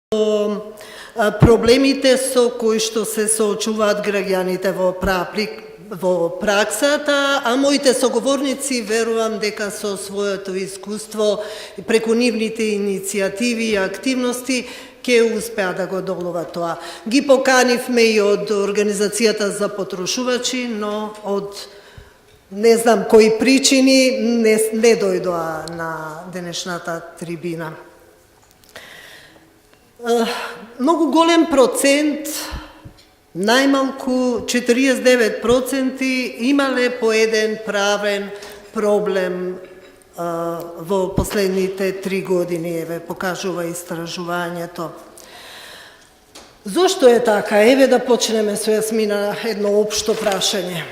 проблемите со кои што се соочуваат граѓаните во праксата, а моите соговорници верувам дека со своето искуство и преку нивните иницијативи и активности ќе успеа да го одолуват тоа. Ги поканивме и од Организацијата за потрошувачи, но од не знам кои причини не дојдоа на денешната трибина. Многу голем процент, најмалку 49% имале по еден правен проблем во последните 3 години, покажува истражувањето. Зошто е така? Еве да почнеме со Јасмина едно општо прашање.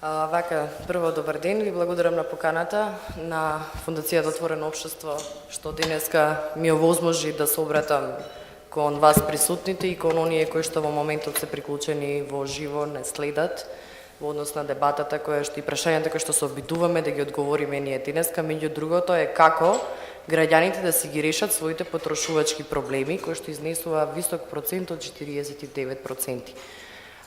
Вака, прво добар ден, ви благодарам на поканата на Фондацијата Отворено општество, што денеска ми овозможи да се обратам кон вас присутните и кон оние кои што во моментот се приклучени во живо не следат во однос на дебатата и прашањата кои што се обидуваме да ги одговориме ние денеска. Меѓу другото е како граѓаните да си ги решат своите потрошувачки проблеми, кои што изнесува висок процент од 49%.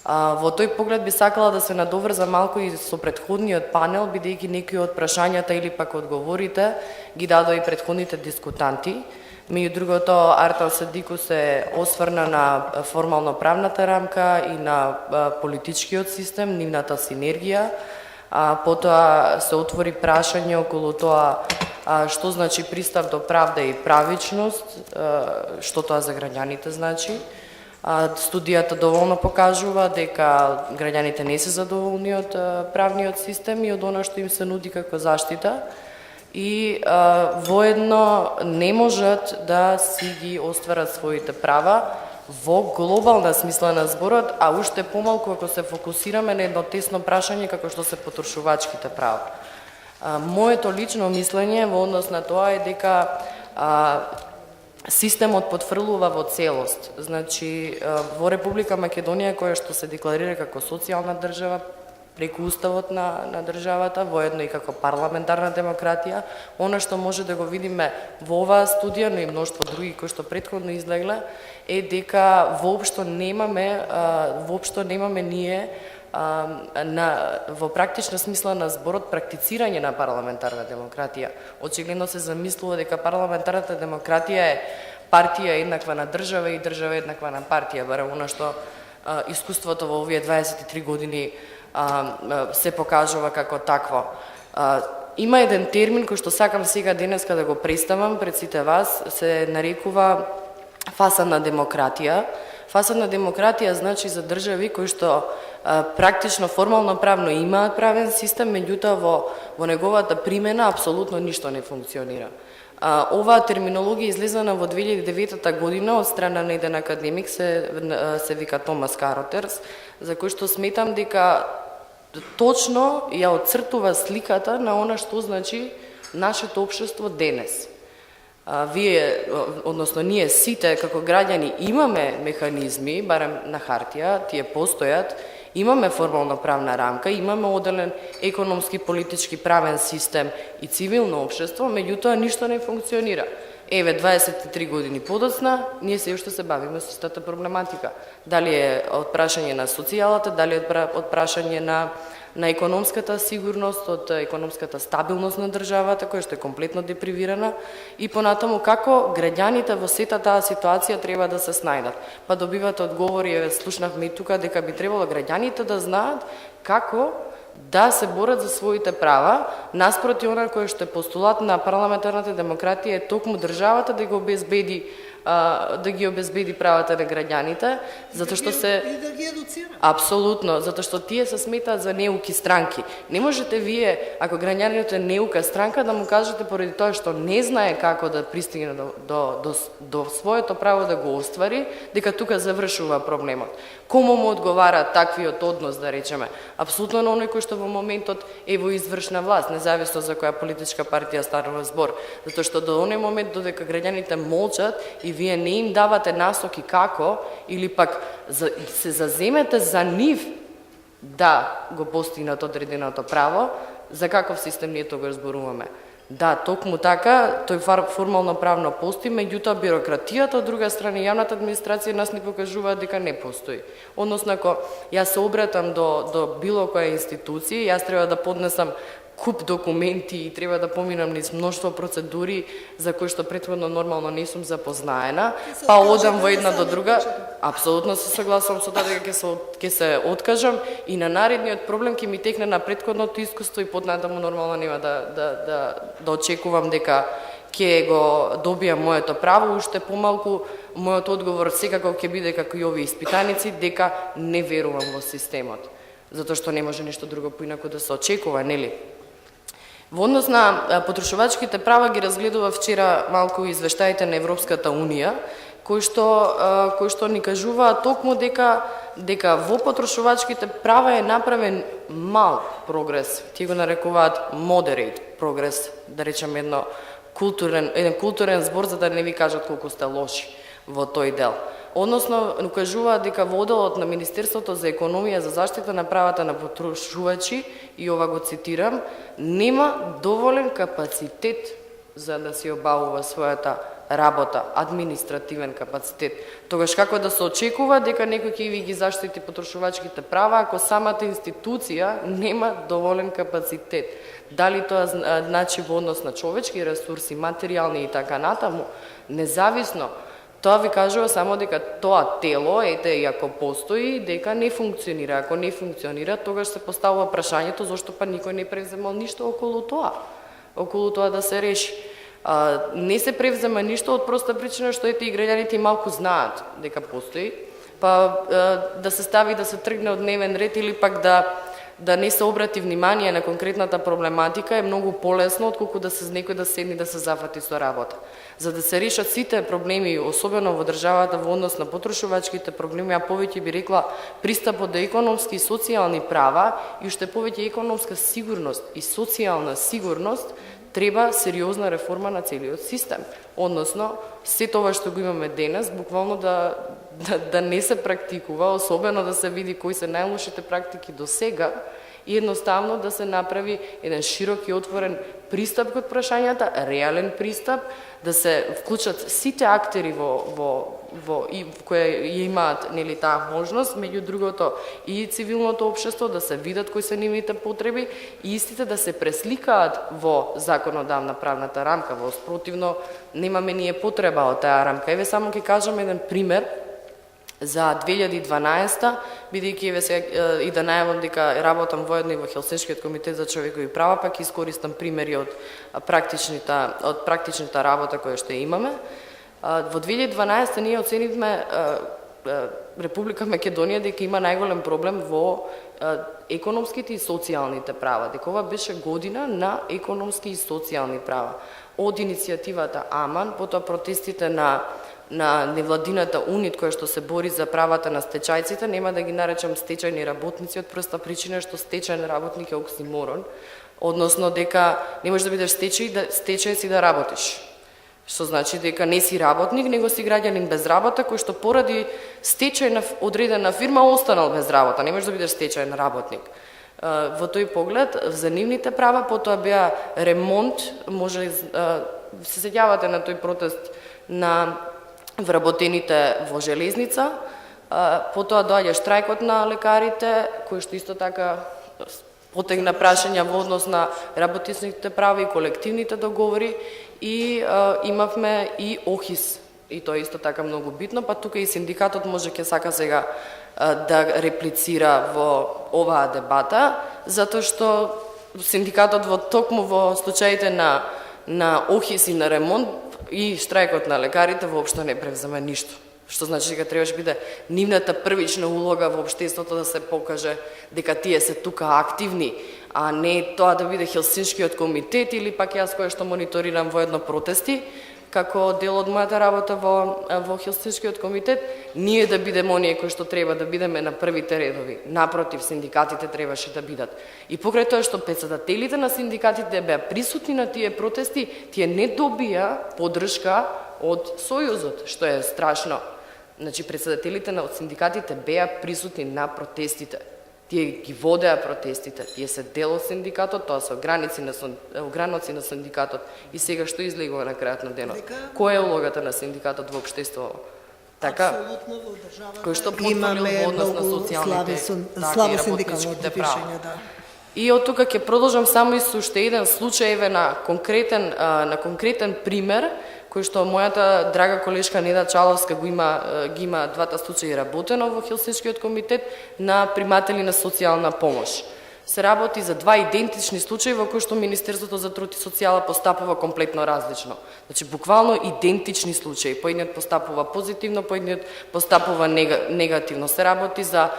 Во тој поглед би сакала да се надоврзам малку и со претходниот панел, бидејќи некои од прашањата или пак одговорите ги дадоа и претходните дискутанти. Меѓу другото, Артан Садику се осврна на формално правната рамка и на политичкиот систем, нивната синергија. Потоа се отвори прашање околу тоа што значи пристап до правда и правичност, што тоа за граѓаните значи. Студијата доволно покажува дека граѓаните не се задоволни од правниот систем и од она што им се нуди како заштита и воедно не можат да си ги остварат своите права во глобална смисла на зборот, а уште помалку ако се фокусираме на едно тесно прашање како што се потрошувачките права. Моето лично мислење во однос на тоа е дека системот потврлува во целост. Значи, во Република Македонија, која што се декларира како социјална држава, преку уставот на државата, воедно и како парламентарна демократија, она што може да го видиме во оваа студија, но и мноштво други кои што претходно излегле, е дека воопшто немаме ние во практична смисла на зборот практицирање на парламентарна демократија. Очигледно се замислува дека парламентарната демократија е партија еднаква на држава и држава еднаква на партија, барем она што искуството во овие 23 години се покажува како такво. Има еден термин кој што сакам сега денеска да го представам пред сите вас, се нарекува фасадна демократија. Фасадна демократија значи за држави кои што практично формално правно имаат правен систем, меѓутоа во неговата примена апсолутно ништо не функционира. Оваа терминологија излезена во 2009 година од страна на еден академик, се вика Томас Каротерс, за кој што сметам дека точно ја отцртува сликата на она што значи нашето општество денес. Ние сите како граѓани имаме механизми, барем на хартија, тие постојат, имаме формална правна рамка, имаме оделен економски, политички, правен систем и цивилно општество, меѓутоа ништо не функционира. Еве, 23 години подоцна, ние се уште се бавиме со истата проблематика. Дали е од прашање на социјалата, дали е од прашање на економската сигурност, од економската стабилност на државата, која што е комплетно депривирана, и понатаму како граѓаните во сета таа ситуација треба да се снајдат. Па добивате одговори, слушнавме и тука, дека би требало граѓаните да знаат како да се борат за своите права, наспроти она кое што е постулат на парламентарната демократија е токму државата да ги обезбеди правата на граѓаните, затоа што се и да ги едуцира. Апсолутно, затоа што тие се сметаат за неуки странки. Не можете вие, ако граѓанинот е неука странка, да му кажете поради тоа што не знае како да пристигне до своето право да го оствари, дека тука завршува проблемот. Кому му одговара таквиот однос, да речеме? Апсолутно на оној кој што во моментот е во извршна власт, независно за која политичка партија станува збор. Затоа што до оној момент додека граѓаните молчат и вие не им давате насоки како, или пак се заземете за нив да го постигнат одреденото право, за каков систем ние тогаш зборуваме? Да, токму така, тој формално правно постои, меѓутоа бирократијата, од друга страна јавната администрација нас ни покажува дека не постои. Односно, ако јас се обратам до било која институција, јас треба да поднесам куп документи и треба да поминам низ мноштво процедури за кои што претходно нормално не сум запознаена, па одам во една до друга. Апсолутно се согласувам со тоа дека ќе се откажам и на наредниот проблем ќе ми текне на претходното искуство и поднатаму нормално нема да очекувам дека ќе го добијам моето право, уште помалку мојот одговор секако ќе биде како и овие испитаници дека не верувам во системот, затоа што не може ништо друго поинаку да се очекува, нели? Во однос на потрошувачките права ги разгледува вчера малку извештаите на Европската Унија, кои што ни кажуваат токму дека во потрошувачките права е направен мал прогрес, ти го нарекуваат moderate прогрес, да речем еден културен збор за да не ви кажат колку сте лоши во тој дел. Односно, кажуваат дека во одделот на Министерството за економија за заштита на правата на потрошувачи, и ова го цитирам, нема доволен капацитет за да се обавува својата работа, административен капацитет. Тогаш како да се очекува дека некој ќе ви ги заштити потрошувачките права ако самата институција нема доволен капацитет? Дали тоа значи во однос на човечки ресурси, материјални и така натаму, независно, тоа ви кажува само дека тоа тело, и ако постои, дека не функционира. Ако не функционира, тогаш се поставува прашањето зошто па никој не превземал ништо околу тоа да се реши. Не се превзема ништо од проста причина што и граѓаните малку знаат дека постои, па да се стави да се тргне од дневен ред или пак да не се обрати внимание на конкретната проблематика е многу полесно отколку да се некој да седни да се зафати со работа. За да се решат сите проблеми, особено во државата во однос на потрошувачките проблеми, а повеќе би рекла пристапот до економски и социјални права и уште повеќе економска сигурност и социјална сигурност, треба сериозна реформа на целиот систем. Односно, се тоа што го имаме денес, буквално да не се практикува, особено да се види кои се најлошите практики до сега, и едноставно да се направи еден широк и отворен пристап кон прашањата, реален пристап, да се вклучат сите актери кои имаат нели таа можност, меѓу другото и цивилното општество, да се видат кои се нивните потреби и истите да се пресликаат во законодавна правната рамка. Во спротивно немаме ние потреба од таа рамка. Еве само ќе кажам еден пример за 2012, бидејќи и да најавам дека работам воедно и во Хелсинскиот комитет за човекови права, пак искористам примери од практичната работа која што имаме. Во 2012 ние оценивме Република Македонија дека има најголем проблем во економските и социјалните права. Дека ова беше година на економски и социјални права. Од иницијативата Аман, потоа протестите на невладината УНИТ која што се бори за правата на стечајците, нема да ги наречам стечајни работници од проста причина што стечајен работник е оксиморон, односно дека не можеш да бидеш стечајец и да работиш. Што значи дека не си работник, него си граѓанин без работа кој што поради стечај на одредена фирма останал без работа. Не можеш да бидеш стечајен работник. Во тој поглед, за нивните права, потоа беа ремонт, може се сеќавате на тој протест на вработените во железница, потоа доаѓа штрајкот на лекарите, кој што исто така потегна прашања во однос на работничките права и колективните договори, и имавме и ОХИС, и тоа исто така многу битно, па тука и синдикатот може ќе сака сега да реплицира во оваа дебата, затоа што синдикатот токму во случаите на ОХИС и на ремонт и штрајкот на лекарите воопшто не превзема ништо. Што значи дека требаш биде нивната првична улога во општеството да се покаже дека тие се тука активни, а не тоа да биде Хелсинскиот комитет или пак јас која што мониторирам воедно протести, како дел од мојата работа во Хелсинскиот комитет, ние да бидеме оние кои што треба да бидеме на првите редови. Напротив, синдикатите требаше да бидат. И покрај тоа што претседателите на синдикатите беа присутни на тие протести, тие не добија поддршка од Сојузот, што е страшно. Значи, претседателите од синдикатите беа присутни на протестите. Тие ги водеа протестите, тие се дел од синдикатот, тоа се ограници на синдикатот. И сега што излегува на крајот на денот? Која е улогата на синдикатот во општеството? Така, Апсолутно во државата кој што потврдил во однос на социјалните слабо синдикално движење, да. И од тука ќе продолжам само и со уште еден случај на конкретен пример кој што мојата драга колешка Неда Чаловска ги има двата случаи работено во Хелсинскиот комитет на приматели на социјална помош. Се работи за два идентични случаи во кои што Министерството за труд и социјала постапува комплетно различно. Значи буквално идентични случаи. Поедниот постапува позитивно, поедниот постапува негативно. Се работи за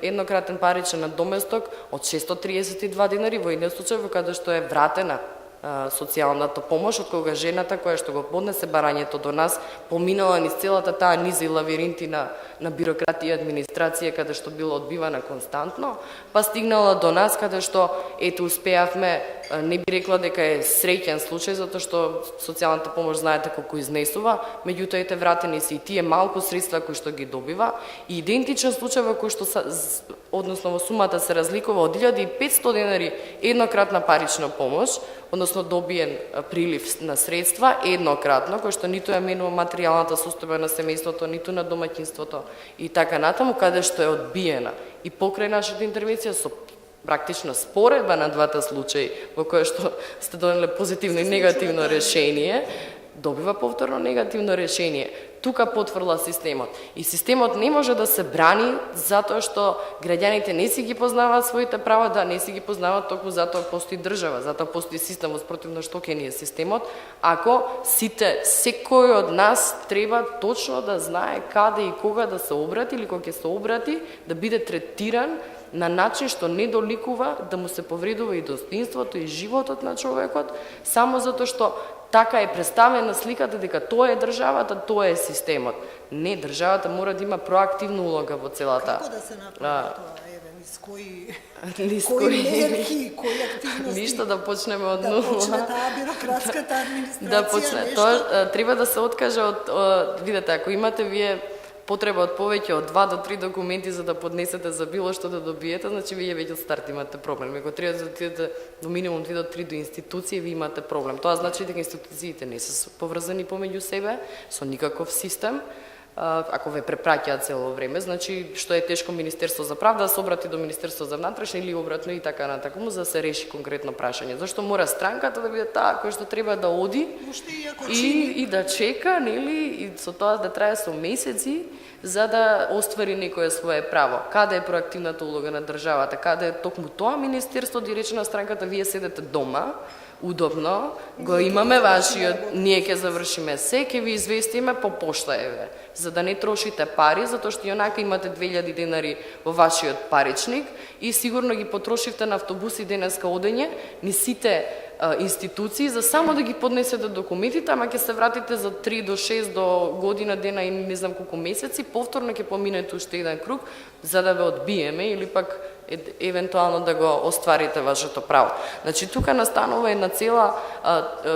еднократен паричен надоместок од 632 денари во едниот случај во каде што е вратена социјалната помош, од кога жената која што го поднесе барањето до нас, поминала низ целата таа низа и лавиринти на бирократија и администрација, каде што била одбивана константно, па стигнала до нас, каде што, ето, успеавме, не би рекла дека е среќен случај, затоа што социјалната помош знаете колку изнесува, меѓутоа ете вратени се и тие малку средства кои што ги добива, и идентичен случај во кој што односно во сумата се разликува од 1500 денари еднократна парична помош, односно добиен прилив на средства еднократно, кој што ниту ја менува материјалната состојба на семејството, ниту на домаќинството и така натаму, каде што е одбиена. И покрај нашата интервенција со практично споредба на двата случаи во која што сте донеле позитивно и негативно решение, добива повторно негативно решение. Тука потврла системот. И системот не може да се брани затоа што граѓаните не си ги познаваат своите права, да не си ги познаваат, токму затоа постои држава, затоа постои систем, спротивно што ќе ни е системот, ако секој од нас треба точно да знае каде и кога да се обрати или кога ќе се обрати, да биде третиран на начин што не доликува да му се повредува и достоинството и животот на човекот, само затоа што така е представена сликата дека тоа е државата, тоа е системот. Не, државата мора да има проактивна улога во целата. Како да се направи тоа? Кои мерки, кои активности? Ништо, да почнеме од нула. Да почне таа бирократската администрација, да почне. нешто? Тоа треба да се откаже од видете, ако имате вие потреба од повеќе од 2 до 3 документи за да поднесете за било што да добиете, значи вие веќе од старт имате проблем. Ако треба да отидете до минимум 2 до 3 до институции, ви имате проблем. Тоа значи дека институциите не се поврзани помеѓу себе со никаков систем. Ако ве препраќаат цело време, значи што е тешко Министерство за правда да се обрати до Министерство за внатрешни или обратно и така натаму за да се реши конкретно прашање. Зашто мора странката да биде таа која што треба да оди и да чека, нели, и со тоа да трае со месеци за да оствари некое свое право. Каде е проактивната улога на државата? Каде е токму тоа Министерство, диречна странката, вие седете дома, удобно, го имаме вашиот, ние ќе завршиме се, ќе ви известиме по пошта, еве, за да не трошите пари, затоа што јонака имате 2000 денари во вашиот паричник и сигурно ги потрошивте на автобуси денеска одење, ни сите институции за само да ги поднесете документите, ама ќе се вратите за 3 до 6 до година дена и не знам колку месеци, повторно ќе поминете уште еден круг за да ве одбиеме или пак евентуално да го остварите вашето право. Значи тука настанува една цела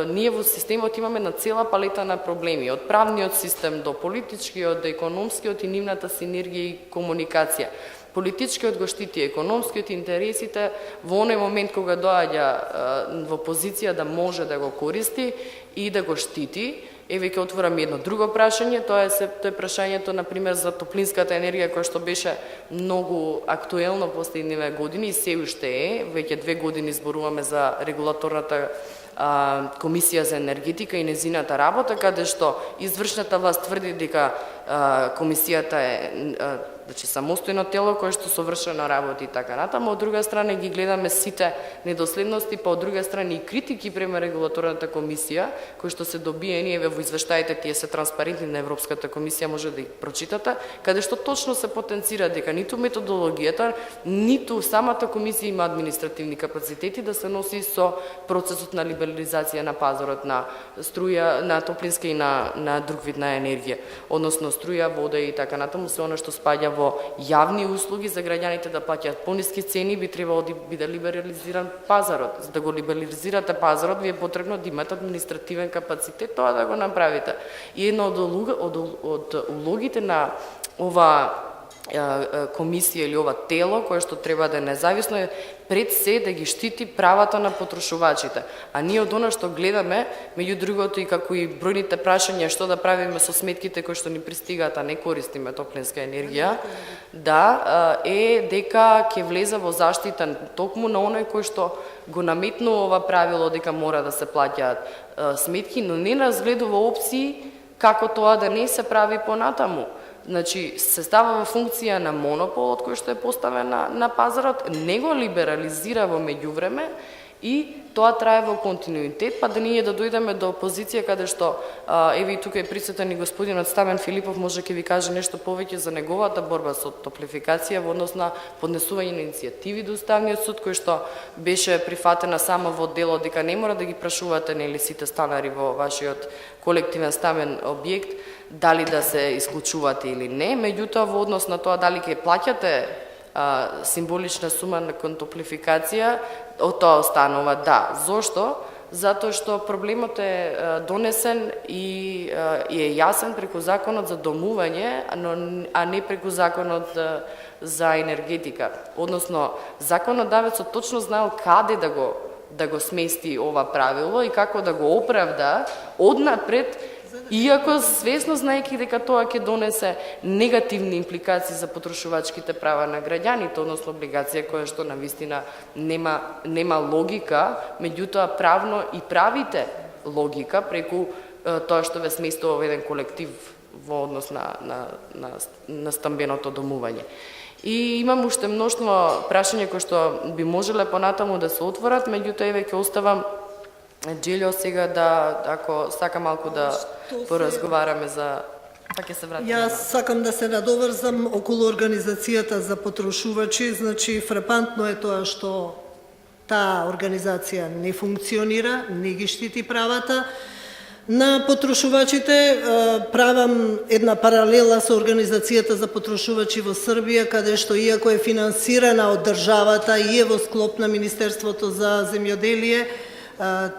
ние во системот имаме на цела палета на проблеми, од правниот систем до политичкиот, до економскиот и нивната синергија и комуникација. Политичкиот го штити економскиот интересите во оној момент кога доаѓа во позиција да може да го користи и да го штити. Еве ќе отворам едно друго прашање, тоа е прашањето на пример за топлинската енергија која што беше многу актуелно последниве години и се уште е, веќе 2 години зборуваме за регулаторната комисија за енергетика и незината работа, каде што извршната власт тврди дека комисијата е значи самостојно тело кое што совршено работи и така натаму, од друга страна ги гледаме сите недоследности, па од друга страна и критики према регулаторната комисија, кои што се добиени еве во извештаите, тие се транспарентни на Европската комисија, може да ги прочитате, каде што точно се потенцира дека ниту методологијата, ниту самата комисија има административни капацитети да се носи со процесот на либерализација на пазарот на струја, на топлинска и на друг вид на енергија, односно струја, вода и така натаму, се она што спаѓа во јавни услуги за граѓаните да плаќаат пониски цени, би требало да биде либерализиран пазарот. За да го либерализирате пазарот, ви е потребно да имате административен капацитет тоа да го направите. И една од улогите на ова комисија или ова тело кое што треба да е независно е пред се да ги штити правата на потрошувачите. А ние од она што гледаме, меѓу другото и како и бројните прашања што да правиме со сметките кои што ни пристигаат, а не користиме топлинска енергија, да, е дека ќе влезе во заштита токму на оној кој што го наметнува ова правило дека мора да се плаќаат сметки, но не разгледува опции како тоа да не се прави понатаму. Значи, се става во функција на монополот кој што е поставен на пазарот, не го либерализира во меѓувреме и тоа трае во континуитет, па да ние да дојдеме до позиција каде што, еве и тука е присутен и господинот Стамен Филипов, може ќе ви каже нешто повеќе за неговата борба со топлификација во однос на поднесување на иницијативи до Уставниот суд, кој што беше прифатена само во дело дека не мора да ги прашувате нели сите станари во вашиот колективен стамен објект, дали да се исклучувате или не, меѓутоа во однос на тоа дали ќе плаќате символична сума на контоплификација, од тоа останува да. Зошто? Затоа што проблемот е донесен и е јасен преку законот за домување, а не преку законот за енергетика. Односно, законодавецот точно знаел каде да го смести ова правило и како да го оправда однапред, иако свесно знаеки дека тоа ќе донесе негативни импликации за потрошувачките права на граѓаните, односно облигација која што навистина нема логика, меѓутоа правно и правите логика преку тоа што ве сместува во еден колектив во однос на стамбеното домување. И имам уште мноштво прашања кои што би можеле понатаму да се отворат, меѓутоа еве ќе оставам Джелјо сега да, ако сака малку да поразговараме за... Па ќе се вратиме. Јас сакам да се надоврзам околу организацијата за потрошувачи. Значи, фрапантно е тоа што таа организација не функционира, не ги штити правата на потрошувачите. Правам една паралела со Организацијата за потрошувачи во Србија, каде што иако е финансирана од државата и е во склоп на Министерството за земјоделие,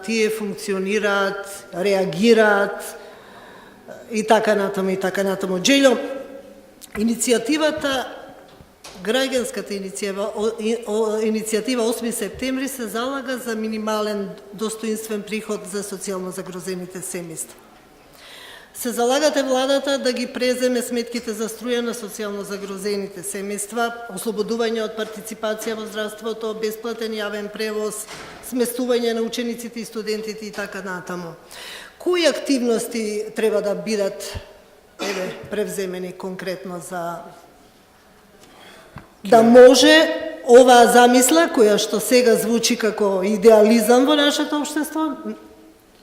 тие функционираат, реагираат и така натаму, и така натаму. Джелјо, иницијативата, граѓанската иницијатива 8 септември се залага за минимален достоинствен приход за социјално загрозените семејства. Се залагате владата да ги преземе сметките за струја на социјално загрозените семејства, ослободување од партиципација во здравството, бесплатен јавен превоз, сместување на учениците и студентите и така натаму. Кои активности треба да бидат превземени конкретно за да може оваа замисла, која што сега звучи како идеализам во нашето општество,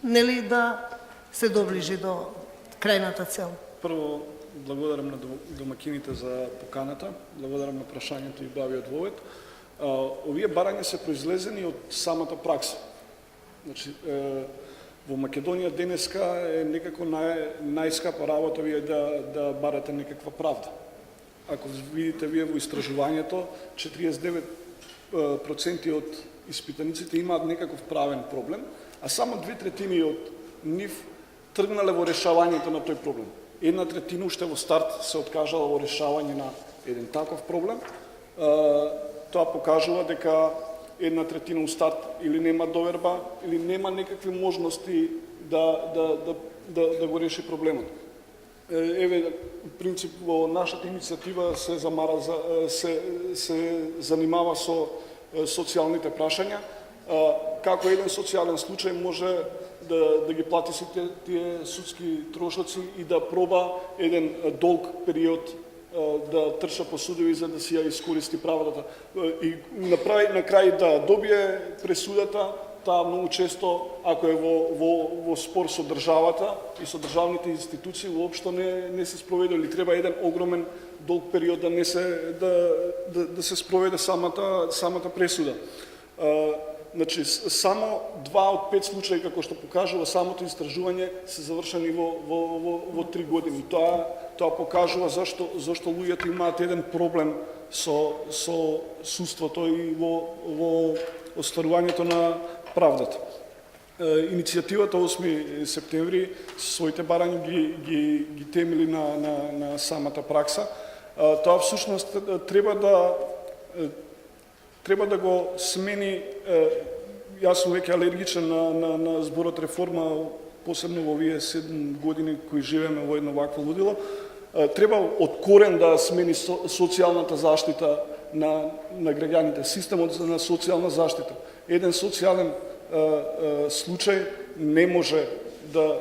нели да се доближи до крајната цел? Прво, благодарам на домакините за поканата, благодарам на прашањето и бавиот вовет. Овие барања се произлезени од самата пракса. Значи, во Македонија денеска е некако најскапа работа вие да барате некаква правда. Ако видите вие во истражувањето, 49% од испитаниците имаат некаков правен проблем, а само 2/3 од нив тргнале во решавањето на тој проблем. 1/3 уште во старт се откажала во решавање на еден таков проблем. Тоа покажува дека 1/3 у старт или нема доверба, или нема некакви можности да го реши проблемот. Еве, принцип, во нашата иницијатива се занимава со социјалните прашања, како еден социјален случај може да ги плати сите тие судски трошоци и да проба еден долг период да трча по судови за да си ја искористи правдата. И на крај да добие пресудата, таа многу често, ако е во спор со државата и со државните институции, воопшто не се спроведе, или треба еден огромен долг период да се спроведе самата пресуда. Значи, само 2 од 5 случаи, како што покажува самото истражување, се завршени во 3 години. Тоа покажува зашто луѓето имаат еден проблем со судството и во остварувањето на правдата. Иницијативата 8 септември своите барања ги темели на самата пракса. Тоа всушност треба да го смени. Јас сум веќе алергичен на зборот реформа, посебно во овие 7 години кои живееме во едно вакво лудило. Треба од корен да смени социјалната заштита на граѓаните, системот на социјална заштита. Еден социјален случај не може да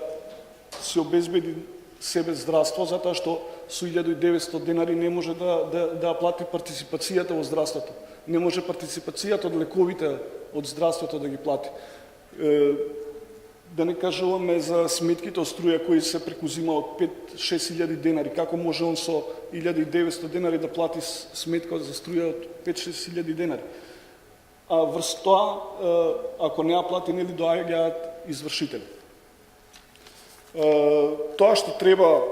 се обезбеди себе здравство, затоа што со 1900 денари не може да плати партиципацијата во здравството. Не може партиципацијата од лековите од здравството да ги плати. Да не кажуваме за сметките од струја кои се прекузима од 5-6 илјади денари. Како може он со 1900 денари да плати сметка за струја од 5-6 илјади денари? А врз тоа, ако не ја плати, нели доаѓаат извршители. Тоа што треба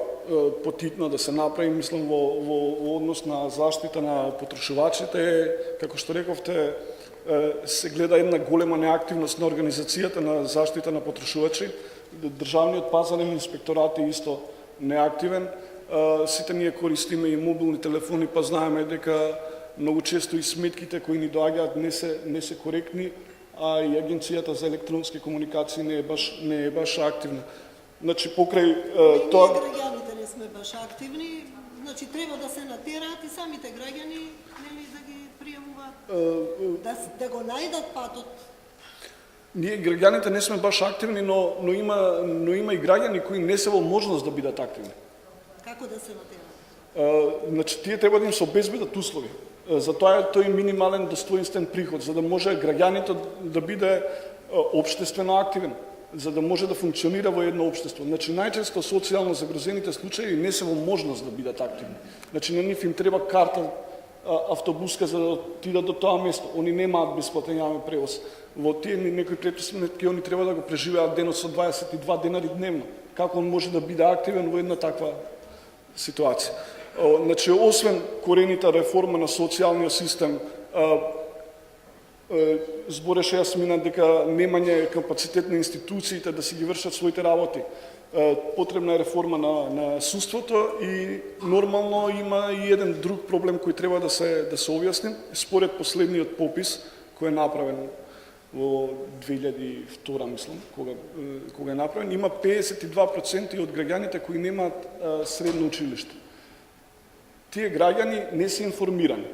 потитно да се направи, мислам, во однос на заштита на потрошувачите е, како што рековте, се гледа една голема неактивност на организацијата на заштита на потрошувачи. Државниот пазарен инспекторат е исто неактивен. Сите ние користиме и мобилни телефони, па знаеме дека многу често и сметките кои ни доаѓаат не се коректни, а и Агенцијата за електронски комуникации не е баш активна. Значи, покрај тоа... Ние граѓаните не сме баш активни, значи треба да се натераат и самите граѓани да ги пријавуваат, да го најдат патот. Ние граѓаните не сме баш активни, но има и граѓани кои не се во можност да бидат активни. Како да се натераат? Значи, тие треба да им се обезбедат услови. Затоа е тој минимален достоинствен приход, за да може граѓаните да биде општествено активен, за да може да функционира во едно општество. Значи, најчесто социјално загрозените случаи не се во можност да бидат активни. Значи, на нив им треба карта автобуска за да отидат до тоа место. Они немаат бесплатен јавен превоз. Во тие некои претпоставки они треба да го преживеат денот со 22 денари дневно. Како он може да биде активен во една таква ситуација? Значи, освен корените реформа на социјалниот систем, збореше Јасмина дека немање капацитет на институциите да си ги вршат своите работи. Потребна е реформа на судството и нормално има и еден друг проблем кој треба да се објасни. Според последниот попис кој е направен во 2002, мислам, кога е направен, има 52% од граѓаните кои немаат средно училиште. Тие граѓани не се информирани.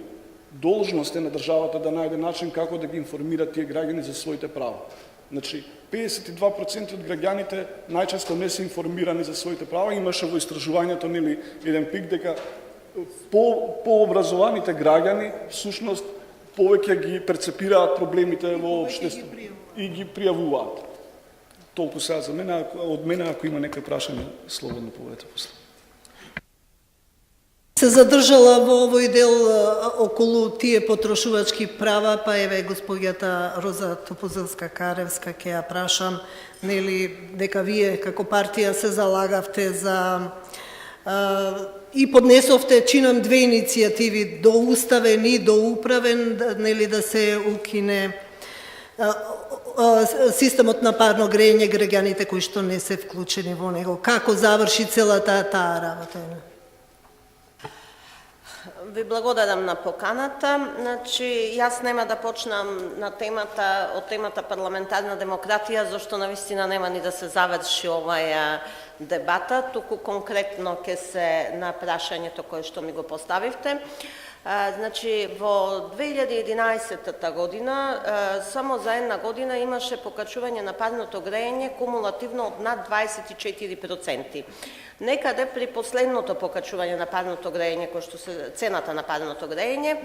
Должност е на државата да најде начин како да ги информира тие граѓани за своите права. Значи, 52% од граѓаните најчесто не се информирани за своите права. Имаше во истражувањето нели еден пик дека пообразованите граѓани всушност повеќе ги перцепираат проблемите во општеството и ги пријавуваат. Толку сега за мене, од мене ако има некои прашања, слободно поведете после. Се задржала во овој дел околу тие потрошувачки права, па еве госпоѓата Роза Топозелска-Каревска ќе ја прашам, нели дека вие како партија се залагавте за и поднесовте, чинам, 2 иницијативи, до уставен и до управен, нели да се укине системот на парно грејење граѓаните кои што не се вклучени во него. Како заврши целата таа работа? Ви благодарам на поканата. Значи, јас нема да почнам на од темата парламентарна демократија, зашто навистина нема ни да се заврши оваа дебата, туку конкретно ќе се на прашањето кое што ми го поставивте. Значи, во 2011 година, само за една година имаше покачување на парното грејење кумулативно од над 24%. Некаде при последното покачување на парното грејење, цената на парното грејење,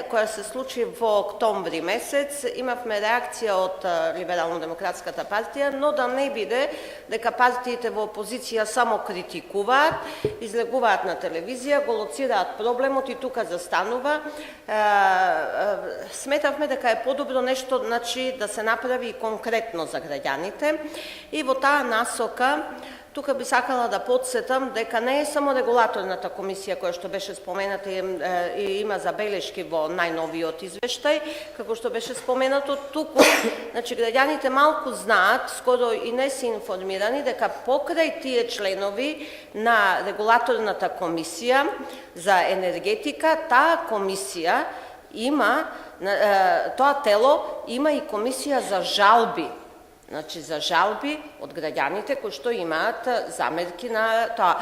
која се случи во октомври месец, имавме реакција од Либерално-демократската партија, но да не биде дека партиите во опозиција само критикуваат, излегуваат на телевизија, го лоцираат проблемот и тука застанува. Сметавме дека е подобро нешто, значи, да се направи конкретно за граѓаните и во таа насока тука би сакала да подсетам дека не е само регулаторната комисија која што беше спомената и има забелешки во најновиот извештај, како што беше споменато туку, значи граѓаните малку знаат, скоро и не се информирани дека покрај тие членови на регулаторната комисија за енергетика, таа комисија има, тоа тело има и комисија за жалби. Значи, за жалби од граѓаните кои што имаат замерки на тоа.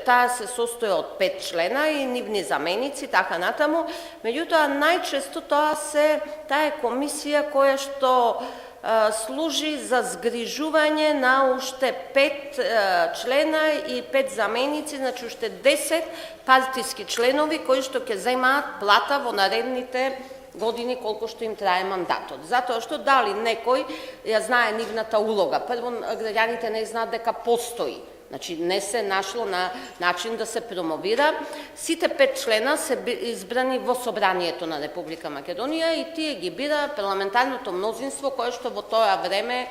Таа се состои од 5 члена и нивни заменици, така натаму. Меѓутоа, најчесто таа е комисија која што служи за згрижување на уште 5 члена и 5 заменици, значи уште 10 партиски членови кои што ќе земаат плата во наредните години колку што им трае мандатот. Затоа што дали некој ја знае нивната улога. Прво, граѓаните не знаат дека постои. Значи, не се нашло на начин да се промовира. Сите 5 члена се избрани во Собранието на Република Македонија и тие ги бира парламентарното мнозинство кое што во тоа време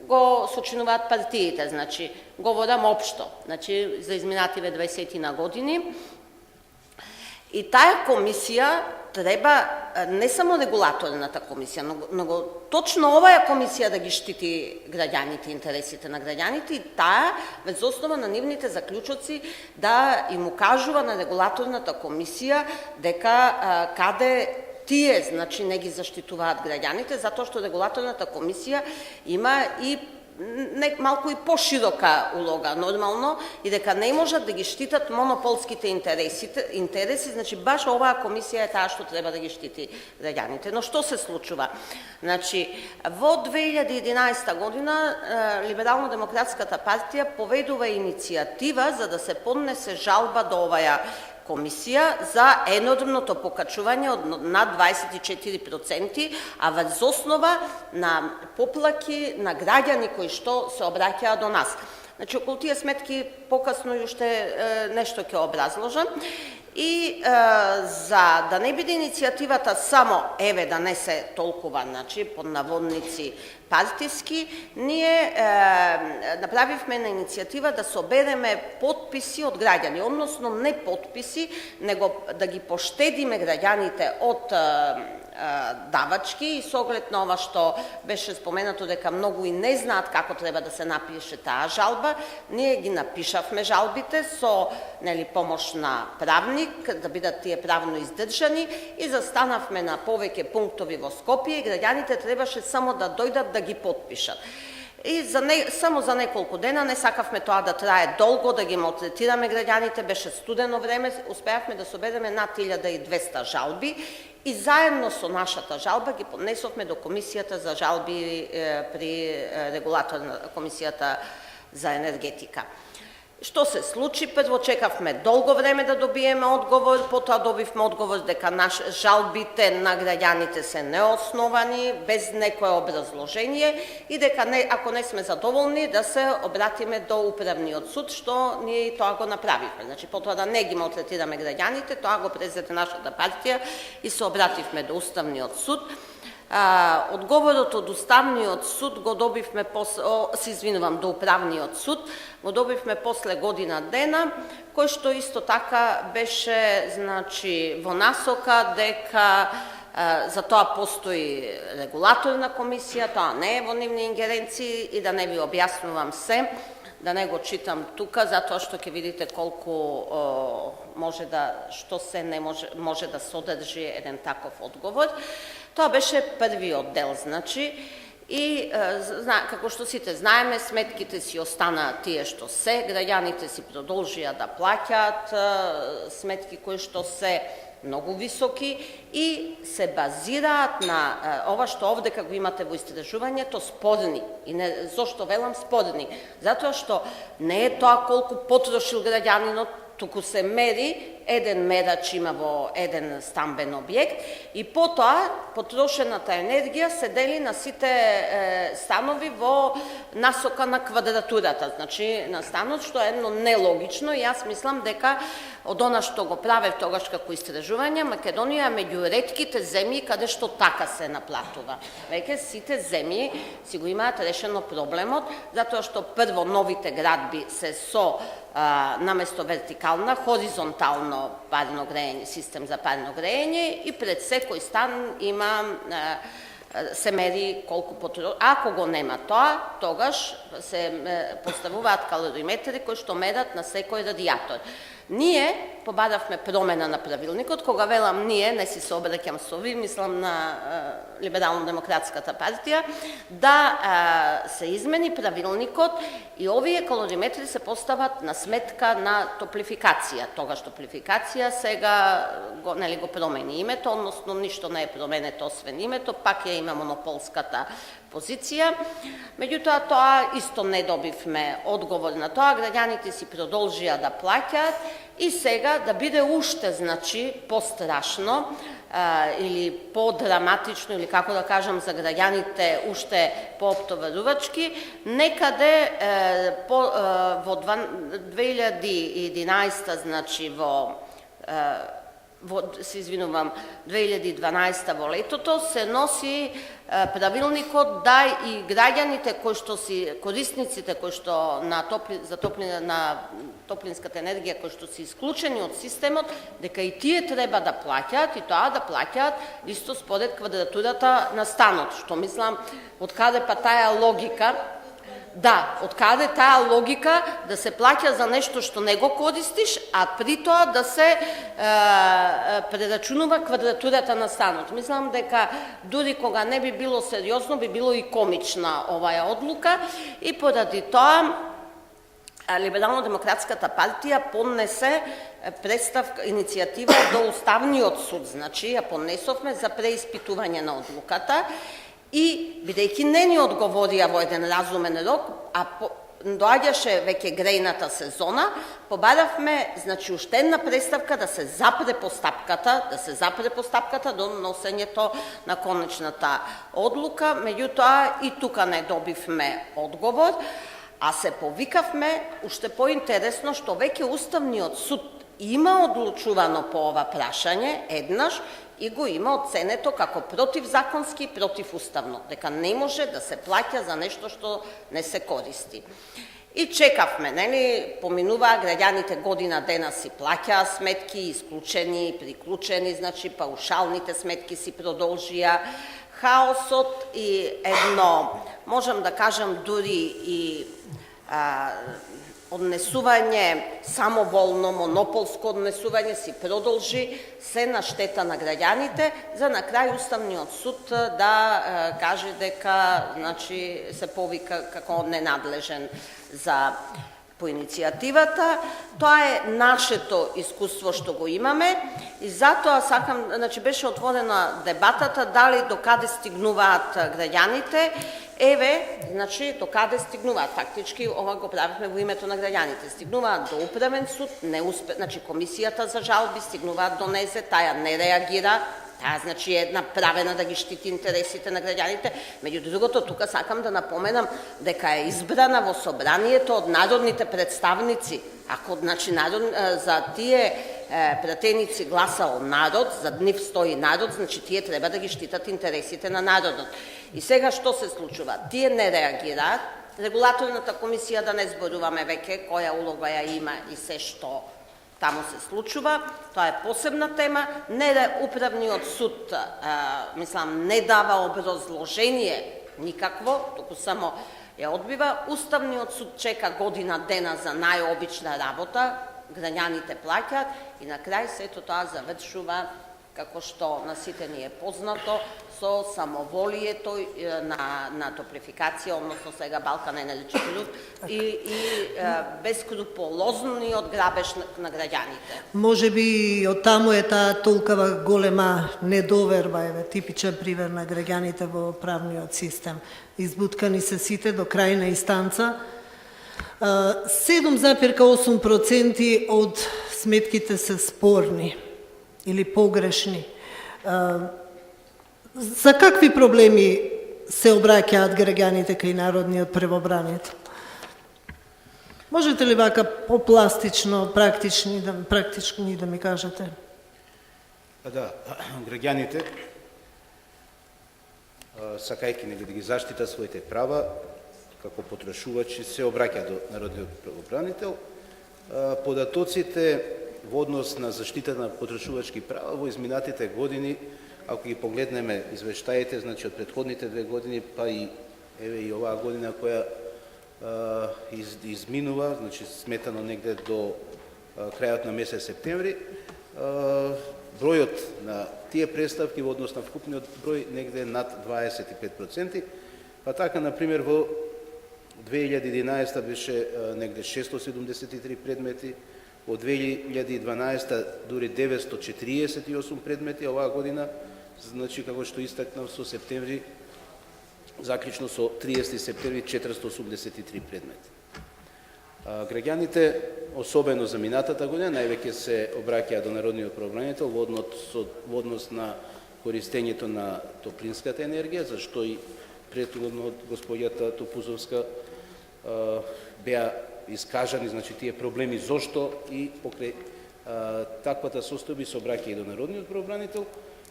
го сочинуваат партиите. Значи, говорам општо. Значи, за изминативе 20 на години. И таа комисија треба не само регулаторната комисија, но точно оваа комисија да ги штити граѓаните, интересите на граѓаните и таа, вез основа на нивните заклучоци, да им укажува на регулаторната комисија дека каде тие, значи, не ги заштитуваат граѓаните, затоа што регулаторната комисија има и малку и поширока улога, нормално, и дека не можат да ги штитат монополските интереси, значи баш оваа комисија е таа што треба да ги штити граѓаните. Но што се случува? Значи, во 2011 година Либерално-демократската партија поведува иницијатива за да се поднесе жалба до оваа комисија за енормното покачување од над 24%, а врз основа на поплаки на граѓани кои што се обраќаат до нас. Значи, околу тие сметки покасно и уште нешто ќе образложам. И за да не биде иницијативата само, еве, да не се толкова, значи, под наводници партиски, ние направивме на иницијатива да собереме подписи од граѓани, односно не подписи, него да ги поштедиме граѓаните од давачки и с оглед на ова што беше споменато дека многу и не знаат како треба да се напише таа жалба, ние ги напишавме жалбите со помош на правник, да бидат тие правно издржани и застанавме на повеќе пунктови во Скопје и граѓаните требаше само да дојдат да ги потпишат. И само за неколку дена, не сакавме тоа да трае долго, да ги малтретираме граѓаните, беше студено време, успеавме да собереме над 1200 жалби и заедно со нашата жалба ги поднесовме до Комисијата за жалби при регулаторна комисијата за енергетика. Што се случи? Прво чекавме долго време да добиеме одговор, потоа добивме одговор дека жалбите на граѓаните се неосновани, без некое образложение и дека ако не сме задоволни да се обратиме до управниот суд, што ние и тоа го направивме. Значи, потоа да не ги малтретираме граѓаните, тоа го презеде нашата партија и се обративме до Уставниот суд. Одговорот од Уставниот суд го добивме до Управниот суд, го добивме после година дена, кој што исто така беше, значи, во насока дека за тоа постои регулаторна комисија, тоа не е во нивни ингеренции и да не ви објаснувам се, да не го читам тука, затоа што ќе видите колку што се не може да содржи еден таков одговор. Тоа беше првиот дел, значи, и како што сите знаеме, сметките си останаа тие што се, граѓаните си продолжија да плаќаат сметки кои што се многу високи и се базираат на ова што овде како имате во истражувањето спорни. И зошто велам спорни? Затоа што не е тоа колку потрошил граѓанинот, туку се мери, еден мерач има во еден стамбен објект и потоа потрошената енергија се дели на сите станови во насока на квадратурата, значи на станот, што е едно нелогично и јас мислам дека од она што го правев тогаш како истражување, Македонија е меѓу ретките земји каде што така се наплатува. Веќе сите земји си го имаат решено проблемот, затоа што прво новите градби се со наместо вертикална, хоризонтално парно грејење, систем за парно грејење и пред секој стан има се мери колку потрошува. Ако го нема тоа, тогаш се поставуваат калориметри кои што мерат на секој радиатор. Ние побаравме промена на правилникот, кога велам ние, не си се обраќам со ви, мислам на Либерално-демократската партија, да се измени правилникот и овие калориметри се постават на сметка на топлификација. Тогаш топлификација сега го промени името, односно ништо не е променето освен името, пак ја има монополската позиција. Меѓутоа, тоа исто не добивме одговор на тоа, граѓаните си продолжија да плаќаат и сега да биде уште, значи, пострашно или подраматично, или како да кажам за граѓаните уште пооптоварувачки, некаде во 2011, значи во 2012 во летото се носи правилникот да и граѓаните кои што си корисниците кои што на топлинската енергија кои што се исклучени од системот, дека и тие треба да плаќаат и тоа да плаќаат исто според квадратурата на станот, што мислам од каде па таа логика. Да, од каде таа логика да се плаќа за нешто што не го користиш, а при тоа да се прерачунува квадратурата на станот. Мислам дека дури кога не би било сериозно, би било и комична оваа одлука и поради тоа Либерално-демократската партија поднесе представка, иницијатива до Уставниот суд, значи ја поднесовме за преиспитување на одлуката. И, бидејќи не ни одговорија во еден разумен рок, а доаѓаше веќе грејната сезона, побаравме, значи, уште една представка да се запре постапката до носењето на конечната одлука, меѓутоа и тука не добивме одговор, а се повикавме, уште поинтересно, што веќе Уставниот суд има одлучувано по ова прашање, еднаш, и го има оценето како противзаконски и противуставно, дека не може да се плаќа за нешто што не се користи. И чекавме, нели, поминуваа граѓаните година дена си плаќаа сметки, исклучени, приклучени, значи паушалните сметки си продолжија, хаосот и едно, можам да кажам дури и однесување, самоволно, монополско однесување си продолжи, се на штета на граѓаните, за на крај Уставниот суд да каже дека, значи, се повика како ненадлежен за по иницијативата. Тоа е нашето искуство што го имаме и затоа сакам, значи, беше отворена дебатата дали до каде стигнуваат граѓаните. Еве, значи, до каде стигнуваат. Фактички, ова го правихме во името на граѓаните. Стигнуваат до управен суд, не успе, значи, комисијата за жалби стигнуваат до НЕЗЕ, таја не реагира, таа, значи, е направена да ги штити интересите на граѓаните. Меѓу другото, тука сакам да напоменам дека е избрана во собранието од народните представници. Ако, значи, за тие пратеници гласал народ, за нив стои народ, значи, тие треба да ги штитат интересите на народот. И сега што се случува? Тие не реагираат. Регулаторната комисија, да не зборуваме веќе која улога ја има и се што таму се случува. Тоа е посебна тема. Управниот суд, мислам, не дава образложение никакво, туку само ја одбива. Уставниот суд чека година дена за најобична работа, граѓаните плаќаат и на крај сето тоа завршува, како што на сите ни е познато, со самоволието на топлификација, односно сега Балкан Енерджи Груп и бескруполозниот грабеж на граѓаните. Може би од таму е таа толкова голема недоверба, еве типичен пример на граѓаните во правниот систем. Избуткани се сите до крајна инстанца. 7,8% од сметките се спорни или погрешни. За какви проблеми се обраќаат граѓаните кај народниот правобранител? Можете ли вака попластично, практични да ми кажете? Да, граѓаните, сакајќи да ги заштитат своите права, како потрошувачи, се обраќаат до народниот правобранител. Податоците во однос на заштита на потрошувачки права во изминатите години, ако ги погледнеме извештаите, значи од претходните 2 години, па и оваа година која изминува, значи сметано негде до крајот на месец септември, бројот на тие преставки во однос на вкупниот број негде над 25%, па така, например, во 2011 беше негде 673 предмети, во 2012 дури 948 предмети, оваа година, значи, како што истакнав, со септември, заклучно со 30 септември, 483 предмети. Граѓаните, особено за минатата година, највеќе се обраќаат до народниот правобранител во однос на користењето на топлинската енергија, зашто и претходно од господјата Топузовска беа искажани, значи, тие проблеми, зошто и покрај таквата состојба се обраќа и до народниот правобранител.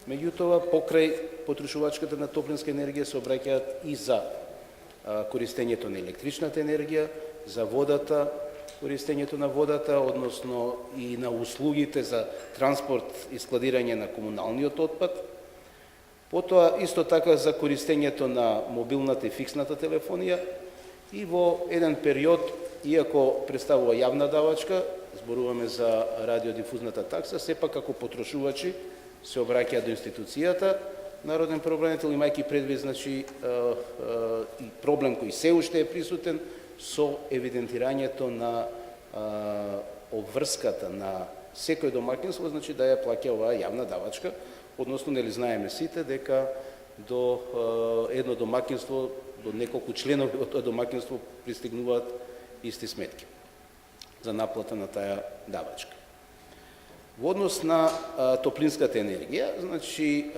Меѓутоа, покрај потрошувачката на топлинска енергија се обраќаат и за користењето на електричната енергија, за водата, користењето на водата, односно и на услугите за транспорт и складирање на комуналниот отпад. Потоа, исто така, за користењето на мобилната и фиксната телефонија и во еден период, иако представува јавна давачка, зборуваме за радиодифузната такса, сепак како потрошувачи се обраќаат до институцијата народен правобранител, имајќи предвид, значи, и проблем кој се уште е присутен со евидентирањето на обврската на секој домаќинство, значи да ја плаќа оваа јавна давачка, односно, нели знаеме сите дека до едно домаќинство, до неколку членови од тоа домаќинство пристигнуваат исти сметки за наплата на таа давачка. Во однос на топлинската енергија, значи,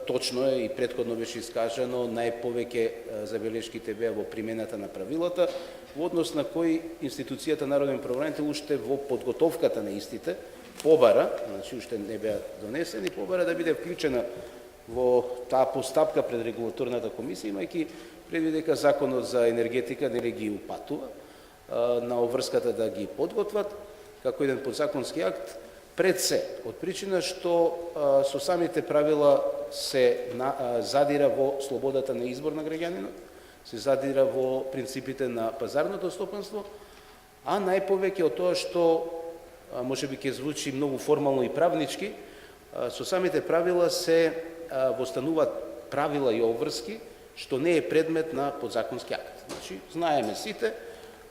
точно е и претходно беше искажано, најповеќе забелешките беа во примената на правилата, во однос на кои институцијата Народен правобранител уште во подготовката на истите побара, значи уште не беа донесени, побара да биде вклучена во таа постапка пред регулаторната комисија, имајќи предвид дека законот за енергетика нели ги упатува на обврската да ги подготват како еден подзаконски акт, пред се, од причина што со самите правила се задира во слободата на избор на граѓанинот, се задира во принципите на пазарното стопанство, а најповеќе од тоа што можеби ќе звучи многу формално и правнички, со самите правила се востануваат правила и обврски што не е предмет на подзаконски акт. Значи, знаеме сите,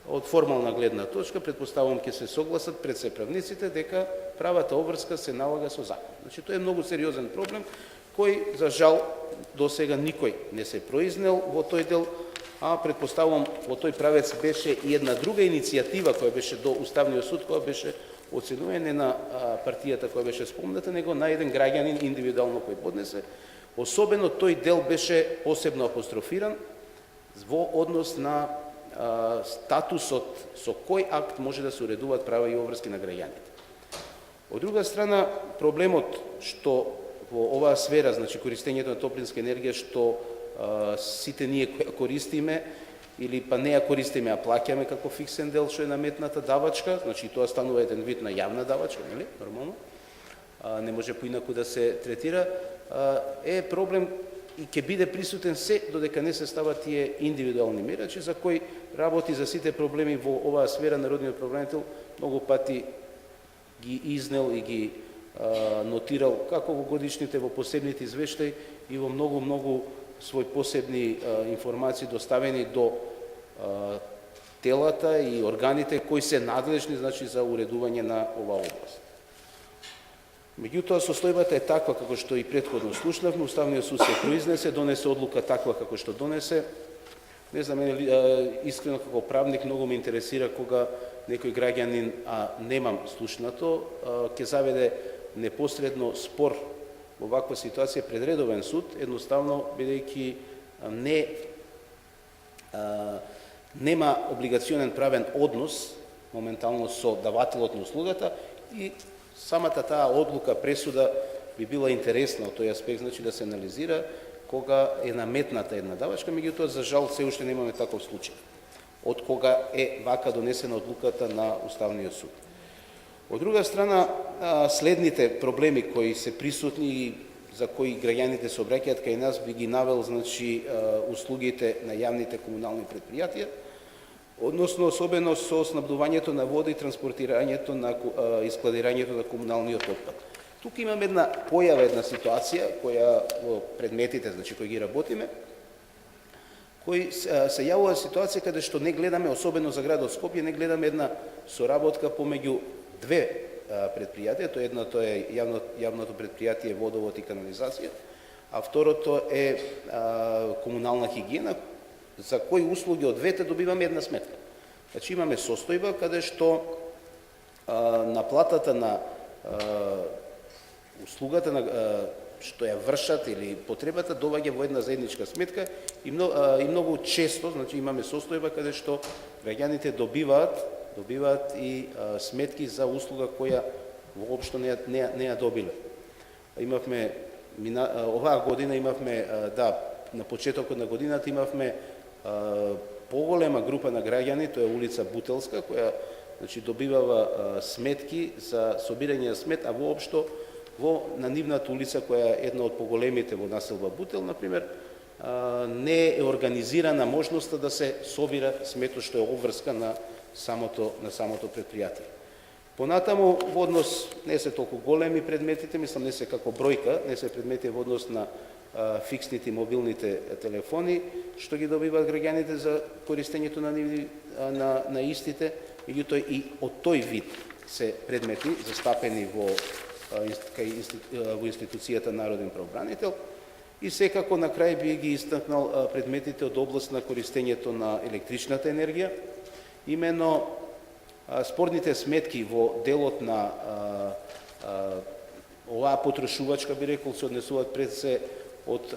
од формална гледна точка, предпоставувам ќе се согласат пред се правниците дека правата обврска се налага со закон. Значи, тоа е многу сериозен проблем, кој, за жал, до сега никој не се произнел во тој дел, а предпоставувам во тој правец беше и една друга иницијатива која беше до Уставниот суд, која беше оценувана не на партијата која беше спомната, него на еден граѓанин индивидуално кој поднесе. Особено тој дел беше посебно апострофиран во однос на статусот со кој акт може да се уредуваат права и обврски на граѓаните. Од друга страна, проблемот што во оваа сфера, значи користењето на топлинска енергија, што сите ние користиме, или па не ја користиме, а плаќаме како фиксен дел што е наметната давачка, значи тоа станува еден вид на јавна давачка, нели? Нормално. Не може поинаку да се третира, е проблем и ќе биде присутен се додека не се стават тие индивидуални мерачи за кои работи за сите проблеми во оваа сфера Народниот правобранител многу пати ги изнел и ги нотирал како во годишните, во посебните извештаи и во многу свои посебни информации доставени до телата и органите кои се надлежни, значи, за уредување на оваа област. Меѓутоа, состојбата е таква како што и претходно слушнавме, Уставниот суд се произнесе, донесе одлука таква како што донесе, Не знам, искрено како правник многу ме интересира кога некој граѓанин, а немам слушнато, ќе заведе непосредно спор во ваква ситуација пред редовен суд, едноставно бидејќи нема облигационен правен однос моментално со давателот на услугата и самата таа одлука, пресуда би била интересна од тој аспект, значи да се анализира кога е наметната една давачка, меѓутоа за жал се уште немаме таков случај од кога е вака донесена одлуката на Уставниот суд. Од друга страна, следните проблеми кои се присутни и за кои граѓаните се обраќаат кај нас, би ги навел, значи, услугите на јавните комунални предпријатија, односно особено со снабдувањето на вода и транспортирањето и складирањето на комуналниот отпад. Тука имаме една појава, една ситуација која во предметите, значи кои ги работиме, кои се јавува ситуација каде што не гледаме, особено за градот Скопје, не гледаме една соработка помеѓу две предпријатија. Едното е јавното предпријатие водовод и канализација, а второто е комунална хигиена, за кои услуги од двете добиваме една сметка. Значи имаме состојба каде што наплатата на услугата на што ја вршат или потребата доаѓа во една заедничка сметка и многу често, значи имаме состојба каде што граѓаните добиваат и сметки за услуга која воопшто не ја добиле. Имавме оваа година имавме на почетокот на годината имавме поголема група на граѓани, тоа е улица Бутелска, која, значи, добивава сметки за собирање на смет, а воопшто на нивната улица, која е една од поголемите во населба Бутел, например, не е организирана можноста да се собира сметот што е обврска на самото предпријатие. Понатаму, во однос, не се толку големи предметите, мислам не се како бројка, не се предмети во однос на фиксните и мобилните телефони, што ги добиваат граѓаните за користењето на истите, меѓутоа и од тој вид се предмети застапени во институцијата Народен правобранител. И секако на крај би ги истакнал предметите од област на користењето на електричната енергија. Имено спорните сметки во делот на оваа потрошувачка, би рекол, се однесуваат пред се од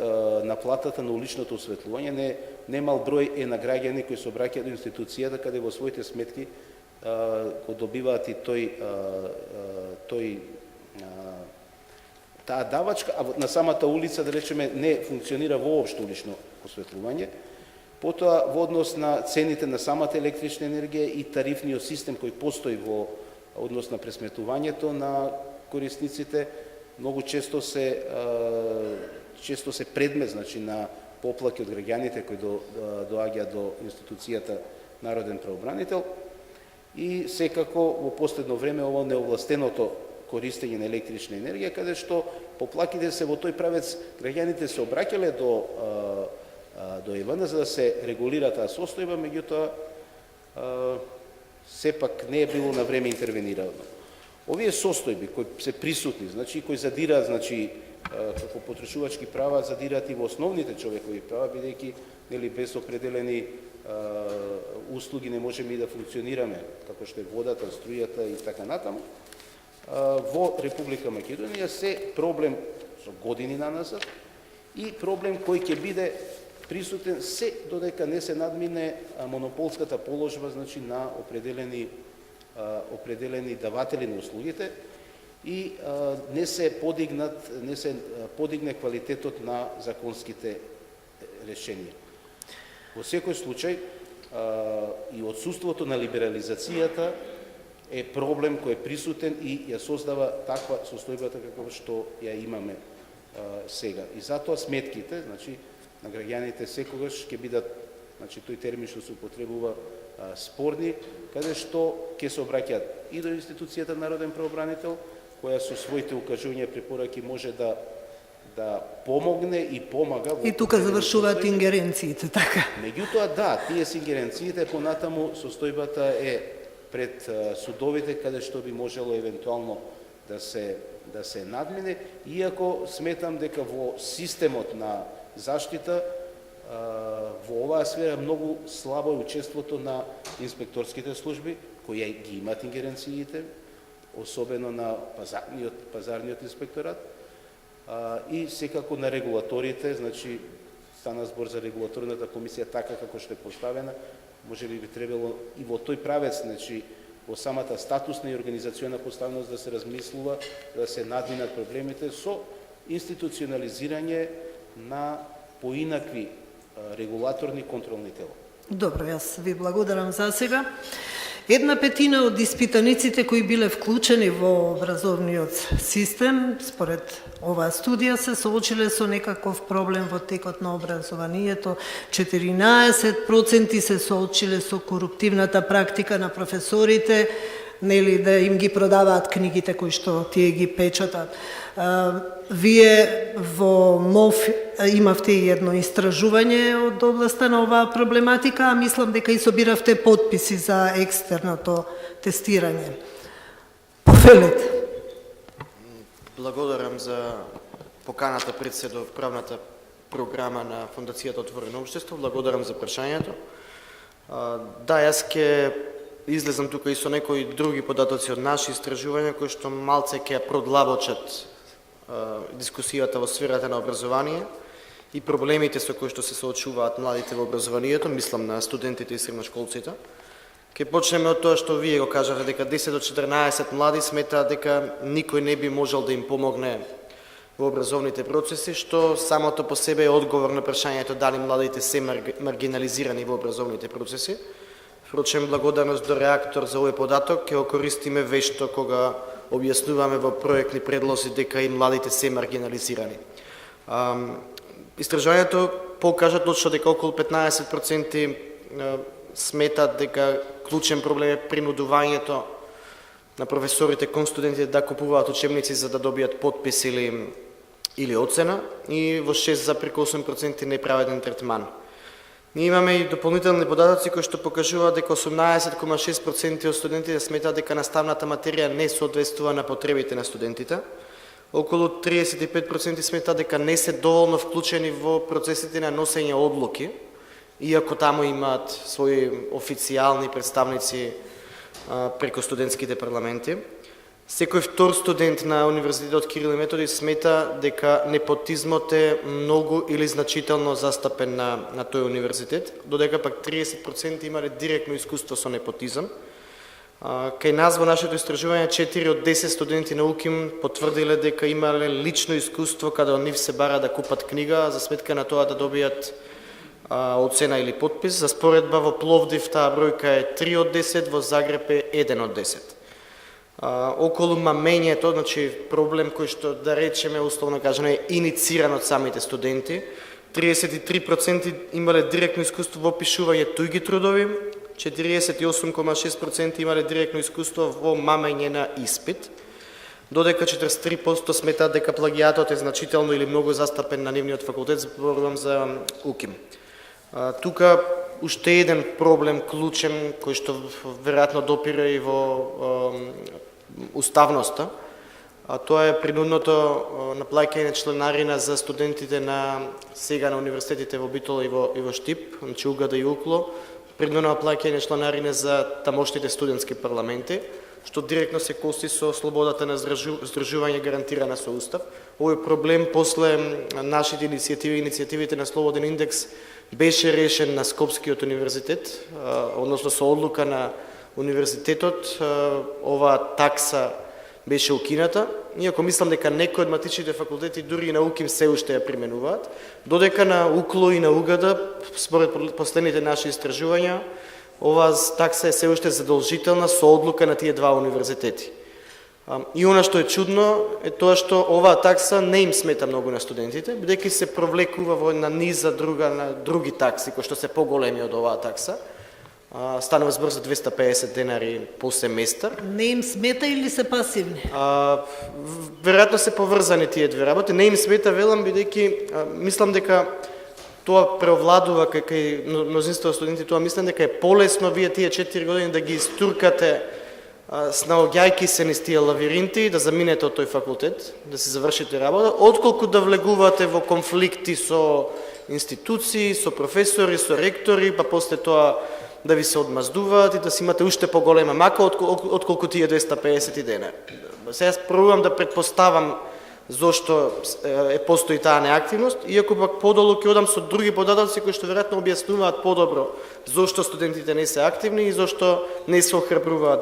наплатата на уличното осветлување. Немал број е на граѓани кои се обраќаат до институцијата, каде во своите сметки го добиваат и таа давачка, а на самата улица, да речеме, не функционира воопшто улично осветлување. Потоа, во однос на цените на самата електрична енергија и тарифниот систем кој постои во однос на пресметувањето на корисниците, многу често се предмет, значи, на поплаки од граѓаните кои доаѓаат до институцијата Народен правобранител. И секако во последно време ово неовластеното користење на електрична енергија, каде што поплаките се во тој правец, граѓаните се обраќале до ЕВН за да се регулира таа состојба, меѓутоа сепак не е било на време интервенирано. Овие состојби кои се присутни, значи кои задираат, значи како потрошувачки права, задираат и во основните човекови права, бидејќи нели без определени услуги не можеме и да функционираме, како што е водата, струјата и така натаму. Во Република Македонија се проблем со години наназад и проблем кој ќе биде присутен се додека не се надмине монополската положба, значи, на определени даватели на услугите и не се подигне квалитетот на законските решенија. Во секој случај и отсуството на либерализацијата е проблем кој е присутен и ја создава таква состојбата како што ја имаме сега. И затоа сметките, значи, на граѓаните секогаш ќе бидат, значи, тој термин што се употребува, спорни, каде што ќе се обраќаат и до институцијата Народен правобранител, која со своите укажувања и препораки може да помогне и помага. И тука завршуваат ингеренциите, така? Меѓутоа, тие се ингеренциите, понатаму состојбата е пред судовите, каде што би можело евентуално да се надмине, иако сметам дека во системот на заштита во оваа сфера многу слабо е учеството на инспекторските служби, кои ги имат ингеренциите, особено на пазарниот инспекторат, и секако на регулаторите, значи стана збор за регулаторната комисија така како што е поставена, може би требало и во тој правец, значи во самата статусна и организациона поставеност да се размислува, да се надминат проблемите со институционализирање на поинакви регулаторни контролни тела. Добро, јас ви благодарам за сега. 1/5 од испитаниците кои биле вклучени во образовниот систем, според оваа студија, се соочиле со некаков проблем во текот на образованието. 14% се соочиле со коруптивната практика на професорите, нели да им ги продаваат книгите кои што тие ги печатат. Вие во МОФ имавте и едно истражување од областта на оваа проблематика, а мислам дека и собиравте потписи за екстерното тестирање. Повелете. Благодарам за поканата пред се до правната програма на Фондацијата Отворено општество. Благодарам за прашањето. Да, јас ќе излезам тука и со некои други податоци од наши истражувања кои што малце ќе продлабочат дискусијата во сферата на образование и проблемите со кои што се соочуваат младите во образованието, мислам на студентите и средношколците. Ке почнеме од тоа што вие го кажавте, дека 10 до 14 млади сметаат дека никој не би можел да им помогне во образовните процеси, што самото по себе е одговор на прашањето дали младите се маргинализирани во образовните процеси. Впрочем, благодарност до реактор за овој податок, ќе го користиме вешто кога објаснуваме во проектни предлози дека и младите се маргинализирани. Истражувањето покажа точно дека околу 15% сметат дека клучен проблем е принудувањето на професорите кон студентите да купуваат учебници за да добијат подпис или оцена, и во 6,8% неправеден третман. Ние имаме и дополнителни податоци кои што покажуваат дека 18,6% од студентите сметаат дека наставната материја не соодветствува на потребите на студентите. Околу 35% сметаат дека не се доволно вклучени во процесите на носење одлуки, иако таму имаат своји официјални представници преку студентските парламенти. Секој втор студент на Универзитетот Кирил и Методи смета дека непотизмот е многу или значително застапен на тој универзитет, додека пак 30% имале директно искуство со непотизам. Кај нас во нашето истражување 4 од 10 студенти на УКИМ потврдиле дека имале лично искуство каде од нив се бара да купат книга за сметка на тоа да добијат оцена или подпис. За споредба во Пловдив таа бројка е 3 од 10, во Загреб е 1 од 10. Околу мамењето, значи проблем кој што, да речеме, условно кажано, е инициран од самите студенти. 33% имале директно искуство во пишување туѓи трудови, 48,6% имале директно искуство во мамење на испит, додека 43% сметаат дека плагијатот е значително или многу застапен на нивниот факултет, зборувам за УКИМ. Тука уште еден проблем клучен, кој што веројатно допира и во уставноста, а тоа е принудното наплаќање членарина за студентите на сега на универзитетите во Битола и во Штип, значи УГД и УКЛО, принудно наплаќање членарина за тамошните студентски парламенти, што директно се коси со слободата на здружување гарантирана со Устав. Овој проблем после нашите иницијативите на Слободен индекс беше решен на Скопскиот универзитет, односно со одлука на универзитетот, оваа такса беше укината, иако мислам дека некои од матичните факултети, дури и на УКИМ, се уште ја применуваат, додека на УКЛО и на УГД, според последните наши истражувања, оваа такса е се уште задолжителна со одлука на тие два универзитети. И она што е чудно е тоа што оваа такса не им смета многу на студентите, бидејќи се провлекува во една низа на други такси кои што се поголеми од оваа такса. Станува збор за 250 денари по семестар. Не им смета или се пасивни? Веројатно се поврзани тие две работи. Не им смета, велам, бидејќи мислам дека тоа преовладува кај мнозинство студенти, тоа мислам дека е полесно вие тие 4 години да ги истуркате снаоѓајќи се низ тие лавиринти, да заминете од тој факултет, да се завршите работа, отколку да влегувате во конфликти со институции, со професори, со ректори, па после тоа да ви се одмаздуваат и да си имате уште поголема мака отколку тие 250 денари. Сега пробувам да предпоставам зошто постои таа неактивност, иако пак подолу ќе одам со други податоци кои што веројатно објаснуваат подобро зошто студентите не се активни и зошто не се охрабруваат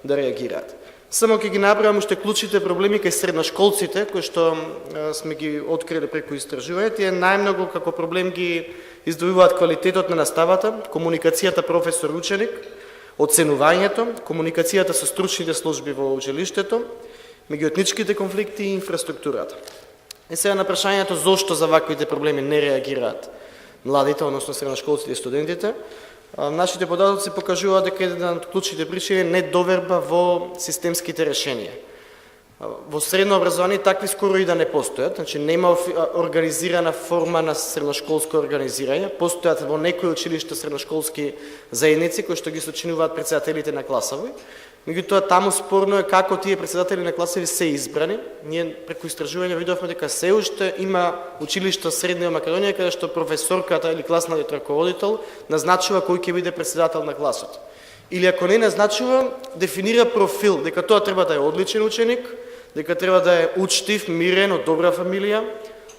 да реагираат. Само ќе ги набројам уште клучните проблеми кај средношколците, кои што сме ги открили преку истражување. Тие најмногу како проблем ги издвојуваат квалитетот на наставата, комуникацијата професор-ученик, оценувањето, комуникацијата со стручните служби во училиштето, меѓуетничките конфликти и инфраструктурата. И сега на прашањето зошто за ваквите проблеми не реагираат младите, односно средношколците и студентите, нашите податоци покажуваат дека една од клучните причини е недоверба во системските решенија. Во средно образование такви скоро и да не постојат, значи нема организирана форма на средношколско организирање, постојат во некои училишта средношколски заедници кои што ги сочинуваат претседателите на класови. Меѓутоа таму спорно е како тие претседатели на класови се избрани. Ние преку истражување видовме дека се уште има училишта средни во Македонија каде што професорката или класниот раководител назначува кој ќе биде претседател на класот. Или ако не назначува, дефинира профил, дека тоа треба да е одличен ученик, дека треба да е учтив, мирен, од добра фамилија,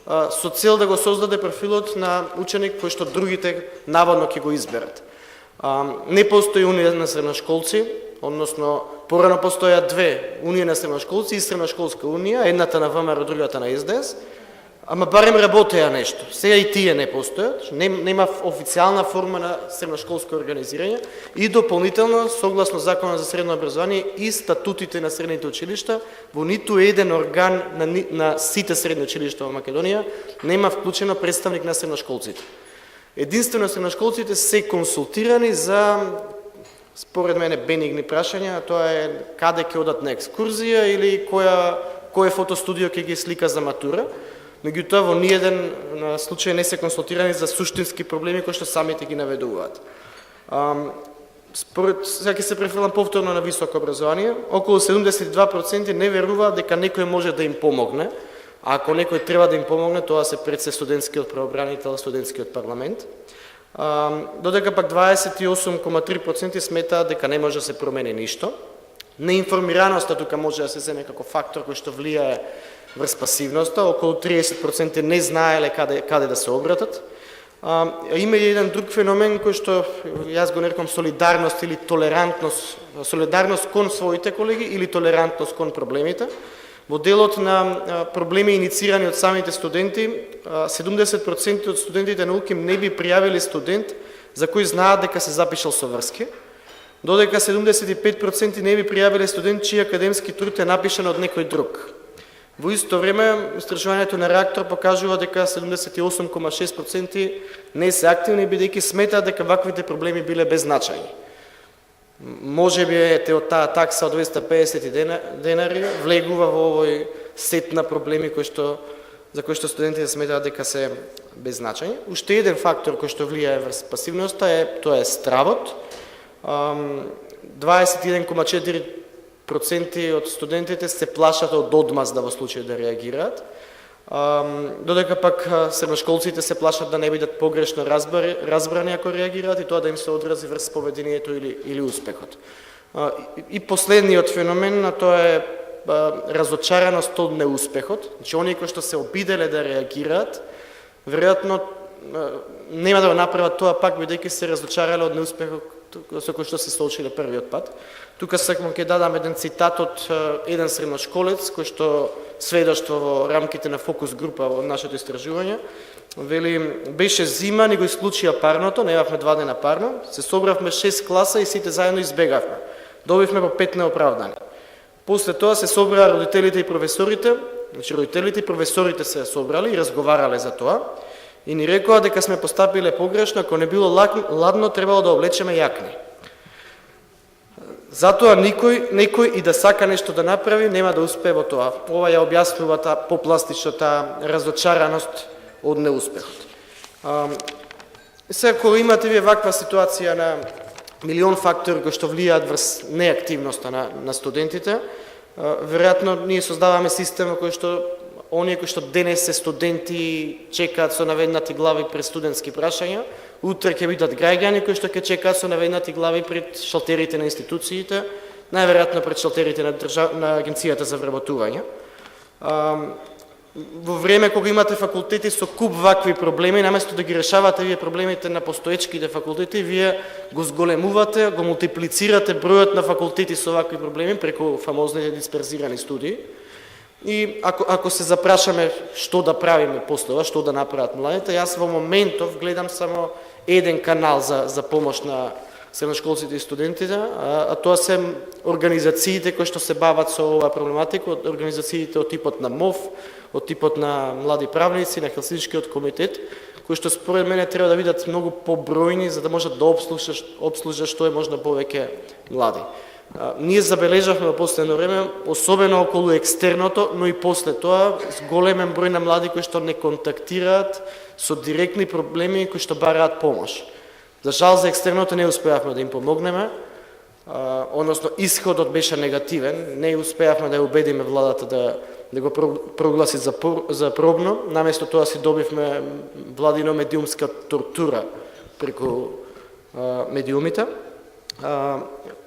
со цел да го создаде профилот на ученик кој што другите наводно ќе го изберат. Не постои унија на средношколци, односно порано постојат две, унија на средношколци и средношколска унија, едната на ВМРО, другата на СДС, ама барем работеа нешто. Сега и тие не постојат, нема официјална форма на средношколско организирање и дополнително, согласно Законот за средно образование и статутите на средните училишта, во ниту еден орган на сите средни училишта во Македонија нема вклучено представник на средношколците. Единствено средношколците се консултирани за, според мене, бенигни прашања, тоа е каде ќе одат на екскурзија или кој фотостудио ќе ги слика за матура. Меѓутоа во ниеден случај не се консултирани за суштински проблеми кои што самите ги наведуваат. Сега ќе се префрлам повторно на високо образование. Околу 72% не веруваат дека некој може да им помогне. А ако некој треба да им помогне, тоа се пред се студентскиот правобранител, студентскиот парламент. Додека пак 28,3% сметаат дека не може да се промени ништо. Неинформираноста тука може да се земе како фактор кој што влијае врз пасивноста, околу 30% не знаеле каде да се обратат. Има и еден друг феномен кој што јас го нарекам солидарност или толерантност, солидарност кон своите колеги или толерантност кон проблемите. Во делот на проблеми инициирани од самите студенти, 70% од студентите на УКИМ не би пријавили студент за кој знаат дека се запишал со врски, додека 75% не би пријавили студент чиј академски труд е напишан од некој друг. Во исто време, истражувањето на Реактор покажува дека 78,6% не се активни, бидејќи сметаат дека ваквите проблеми биле беззначајни. Може би од таа такса од 250 денари влегува во овој сет на проблеми за кои што студентите сметаат дека се беззначајни. Уште еден фактор кој што влијае врз пасивноста тоа е стравот. 21,4% од студентите се плашат од одмазда во случај да реагираат, додека пак средношколците се плашат да не бидат погрешно разбрани ако реагираат и тоа да им се одрази врз поведението или успехот. И последниот феномен, тоа е разочараност од неуспехот. Значи, оние кои што се обиделе да реагираат, веројатно нема да го направат тоа пак, бидејќи се разочарале од неуспехот со кој што се соочиле првиот пат. Тука сакам ќе дадам еден цитат од еден средношколец кој што сведоштво во рамките на фокус група во нашето истражување. Вели, беше зима, ни го исклучија парното, немавме 2 дена парно, се собравме 6 класа и сите заедно избегавме. Добивме по 5 неоправдани. После тоа се собраа родителите и професорите, значи родителите и професорите се собрали и разговарале за тоа и ни рекоа дека сме постапиле погрешно, ако не било ладно, требало да облечеме јакни. Затоа некој и да сака нешто да направи, нема да успее во тоа. Ова ја објаснува попластичната разочараност од неуспехот. Сега, кога имате вие ваква ситуација на милион фактори кои што влијаат врз неактивноста на студентите. Веројатно ние создаваме систем во кој што оние кои што денес се студенти чекаат со наведнати глави пред студентски прашања, утре ќе бидат граѓани кои што ќе чекаат со наведнати глави пред шалтерите на институциите, најверојатно пред шалтерите на Агенцијата за вработување. Во време кога имате факултети со куп вакви проблеми, наместо да ги решавате вие проблемите на постоечките факултети, вие го зголемувате, го мултиплицирате бројот на факултети со вакви проблеми преку фамозните дисперзирани студии. И ако се запрашаме што да правиме после ова, што да направат младите, јас во моментов гледам само еден канал за помош на средношколците и студентите, а тоа се организациите кои што се бават со оваа проблематика, организациите од типот на МОВ, од типот на млади правници, на Хелсиншкиот комитет, кои што според мене треба да бидат многу побројни за да можат да обслужат што е можно повеќе млади. Ние забележавме во последно време, особено околу екстерното, но и после тоа, големен број на млади кои што не контактираат со директни проблеми кои што бараат помош. За жал за екстерното не успеавме да им помогнеме, односно исходот беше негативен, не успеавме да ја убедиме владата да го прогласи за пробно, наместо тоа си добивме владино медиумска тортура преку медиумите.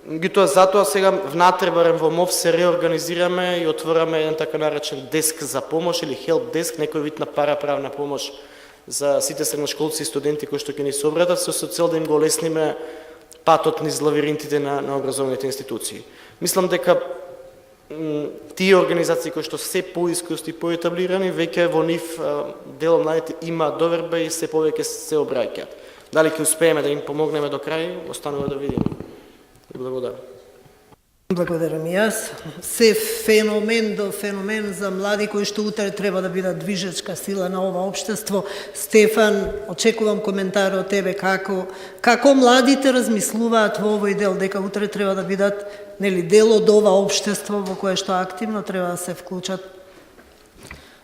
Меѓутоа затоа сега внатре барем во МОВ се реорганизираме и отвораме еден така наречен деск за помош или help desk, некој вид на параправна помош за сите средношколци и студенти кои што ќе ни се обратат со цел да им го лесниме патот низ лавиринтите на образовните институции. Мислам дека тие организации кои што се поискусни и поетаблирани, веќе во нив дел младите има доверба и се повеќе се обраќаат. Дали ќе успееме да им помогнеме до крај, останува да видиме. И благодарам. Благодарам и јас. Се феномен до феномен за млади кои што утре треба да бидат движечка сила на ова општество. Стефан, очекувам коментар од тебе како младите размислуваат во овој дел дека утре треба да бидат дел од ова општество во кое што активно треба да се вклучат.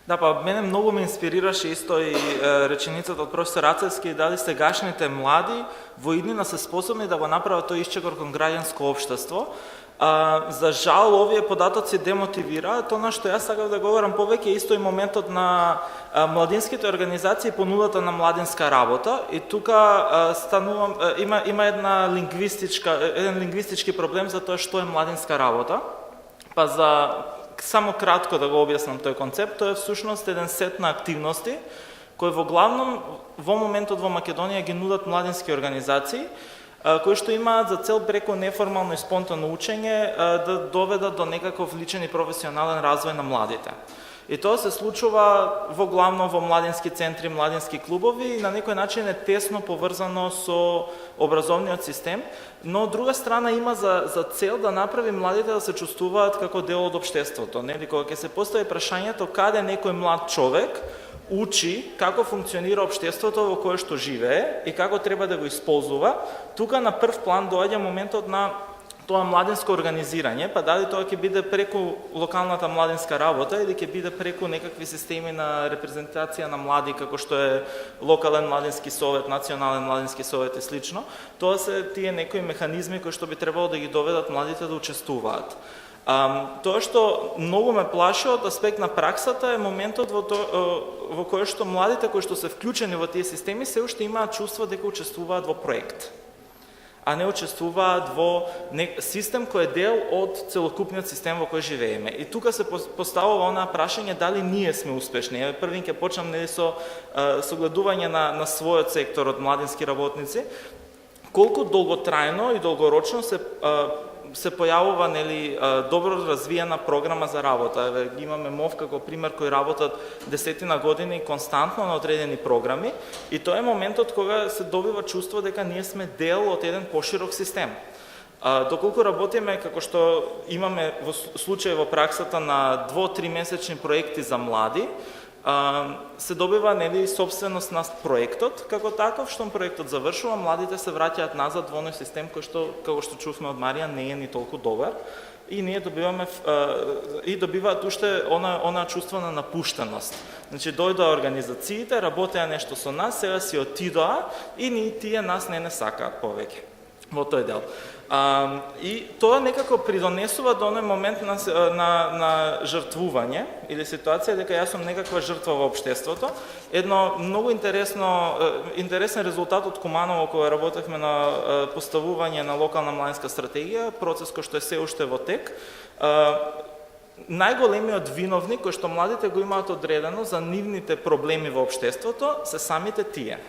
Да, па мене многу ме инспирираше исто и реченицата од професор Рацевски, дали сегашните млади во иднина се способни да го направат тој исчекор кон граѓанско општество. За жал, овие податоци демотивираат. Тоа што јас сакав да говорам повеќе исто и моментот на младинските организации и понудата на младинска работа. И тука има еден лингвистички проблем за тоа што е младинска работа. Па само кратко да го објаснам тој концепт, тоа е всушност еден сет на активности кои во главном во моментот во Македонија ги нудат младински организации, кои што имаат за цел преку неформално и спонтано учење да доведат до некаков личен и професионален развој на младите. И тоа се случува во главно во младински центри, младински клубови и на некој начин е тесно поврзано со образовниот систем, но од друга страна има за цел да направи младите да се чувствуваат како дел од општеството. Нели, кога ќе се постави прашањето каде некој млад човек учи како функционира општеството во кое што живее и како треба да го исползува, тука на прв план доаѓа моментот на тоа младинско организирање, па дали тоа ќе биде преку локалната младинска работа или ќе биде преку некакви системи на репрезентација на млади, како што е локален младински совет, национален младински совет и слично, тоа се тие некои механизми кои што би требало да ги доведат младите да учествуваат. Тоа што многу ме плаши од аспект на праксата е моментот во кој што младите кои што се вклучени во тие системи се уште имаат чувство дека учествуваат во проект, а не учествуваат во систем кој е дел од целокупниот систем во кој живееме. И тука се поставува онаа прашање дали ние сме успешни. Првин ќе почнам со согледување на својот сектор од младински работници. Колку долготрајно и долгорочно се појавува добро развиена програма за работа. Имаме МОВ како пример кој работат десетина години константно на одредени програми и тоа е моментот кога се добива чувство дека ние сме дел од еден поширок систем. Доколку работиме како што имаме во случај во праксата на 2-3 месечни проекти за млади, се добива собственост на проектот, како таков, што проектот завршува, младите се враќаат назад во оној систем кој што, како што чувме од Марија, не е ни толку добар и ние добиваме и добиваат уште она чувство на напуштеност. Значи дојдоа организациите, работеа нешто со нас, сега си отидоа и тие нас не сакаат повеќе. во тој дел. И тоа некако придонесува до оној момент на жртвување или ситуација дека јас сум некаква жртва во општеството. Едно многу интересен резултат од Куманово кога работевме на поставување на локална младинска стратегија, процес кој што е се уште во тек. Најголемиот виновник кој што младите го имаат одредено за нивните проблеми во општеството се самите тие.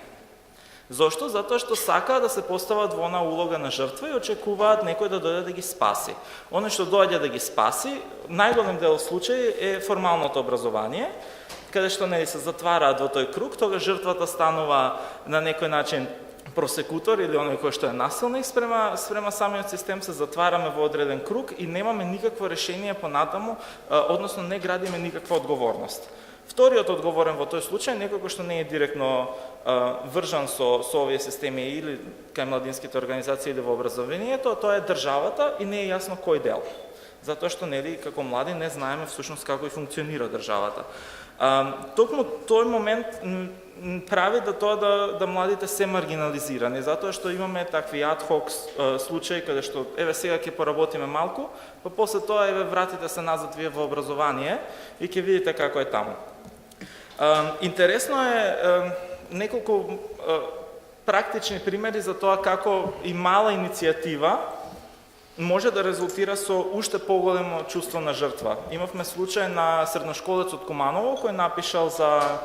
Зошто? Затоа што сакаат да се постават во она улога на жртва и очекуваат некој да дојде да ги спаси. Оно што доаѓа да ги спаси, најголем дел случај е формалното образование, каде што нели се затвараат во тој круг, тога жртвата станува на некој начин просекутор или оној кој што е насилник спрема самиот систем, се затвараме во одреден круг и немаме никакво решение понатаму, односно не градиме никаква одговорност. Вториот одговорен во тој случај, некој кој што не е директно вржан со овие системи или кај младинските организации или во образованието, тоа е државата и не е јасно кој дел. Затоа што нели како млади не знаеме всушност како и функционира државата. Токму тој момент прави да тоа да младите се маргинализирани, затоа што имаме такви адхок случаи каде што еве сега ќе поработиме малку, па после тоа еве вратите се назад вие во образование и ќе видите како е таму. Интересно е неколку практични примери за тоа како и мала иницијатива може да резултира со уште поголемо чувство на жртва. Имавме случај на средношколец од Куманово кој напишал за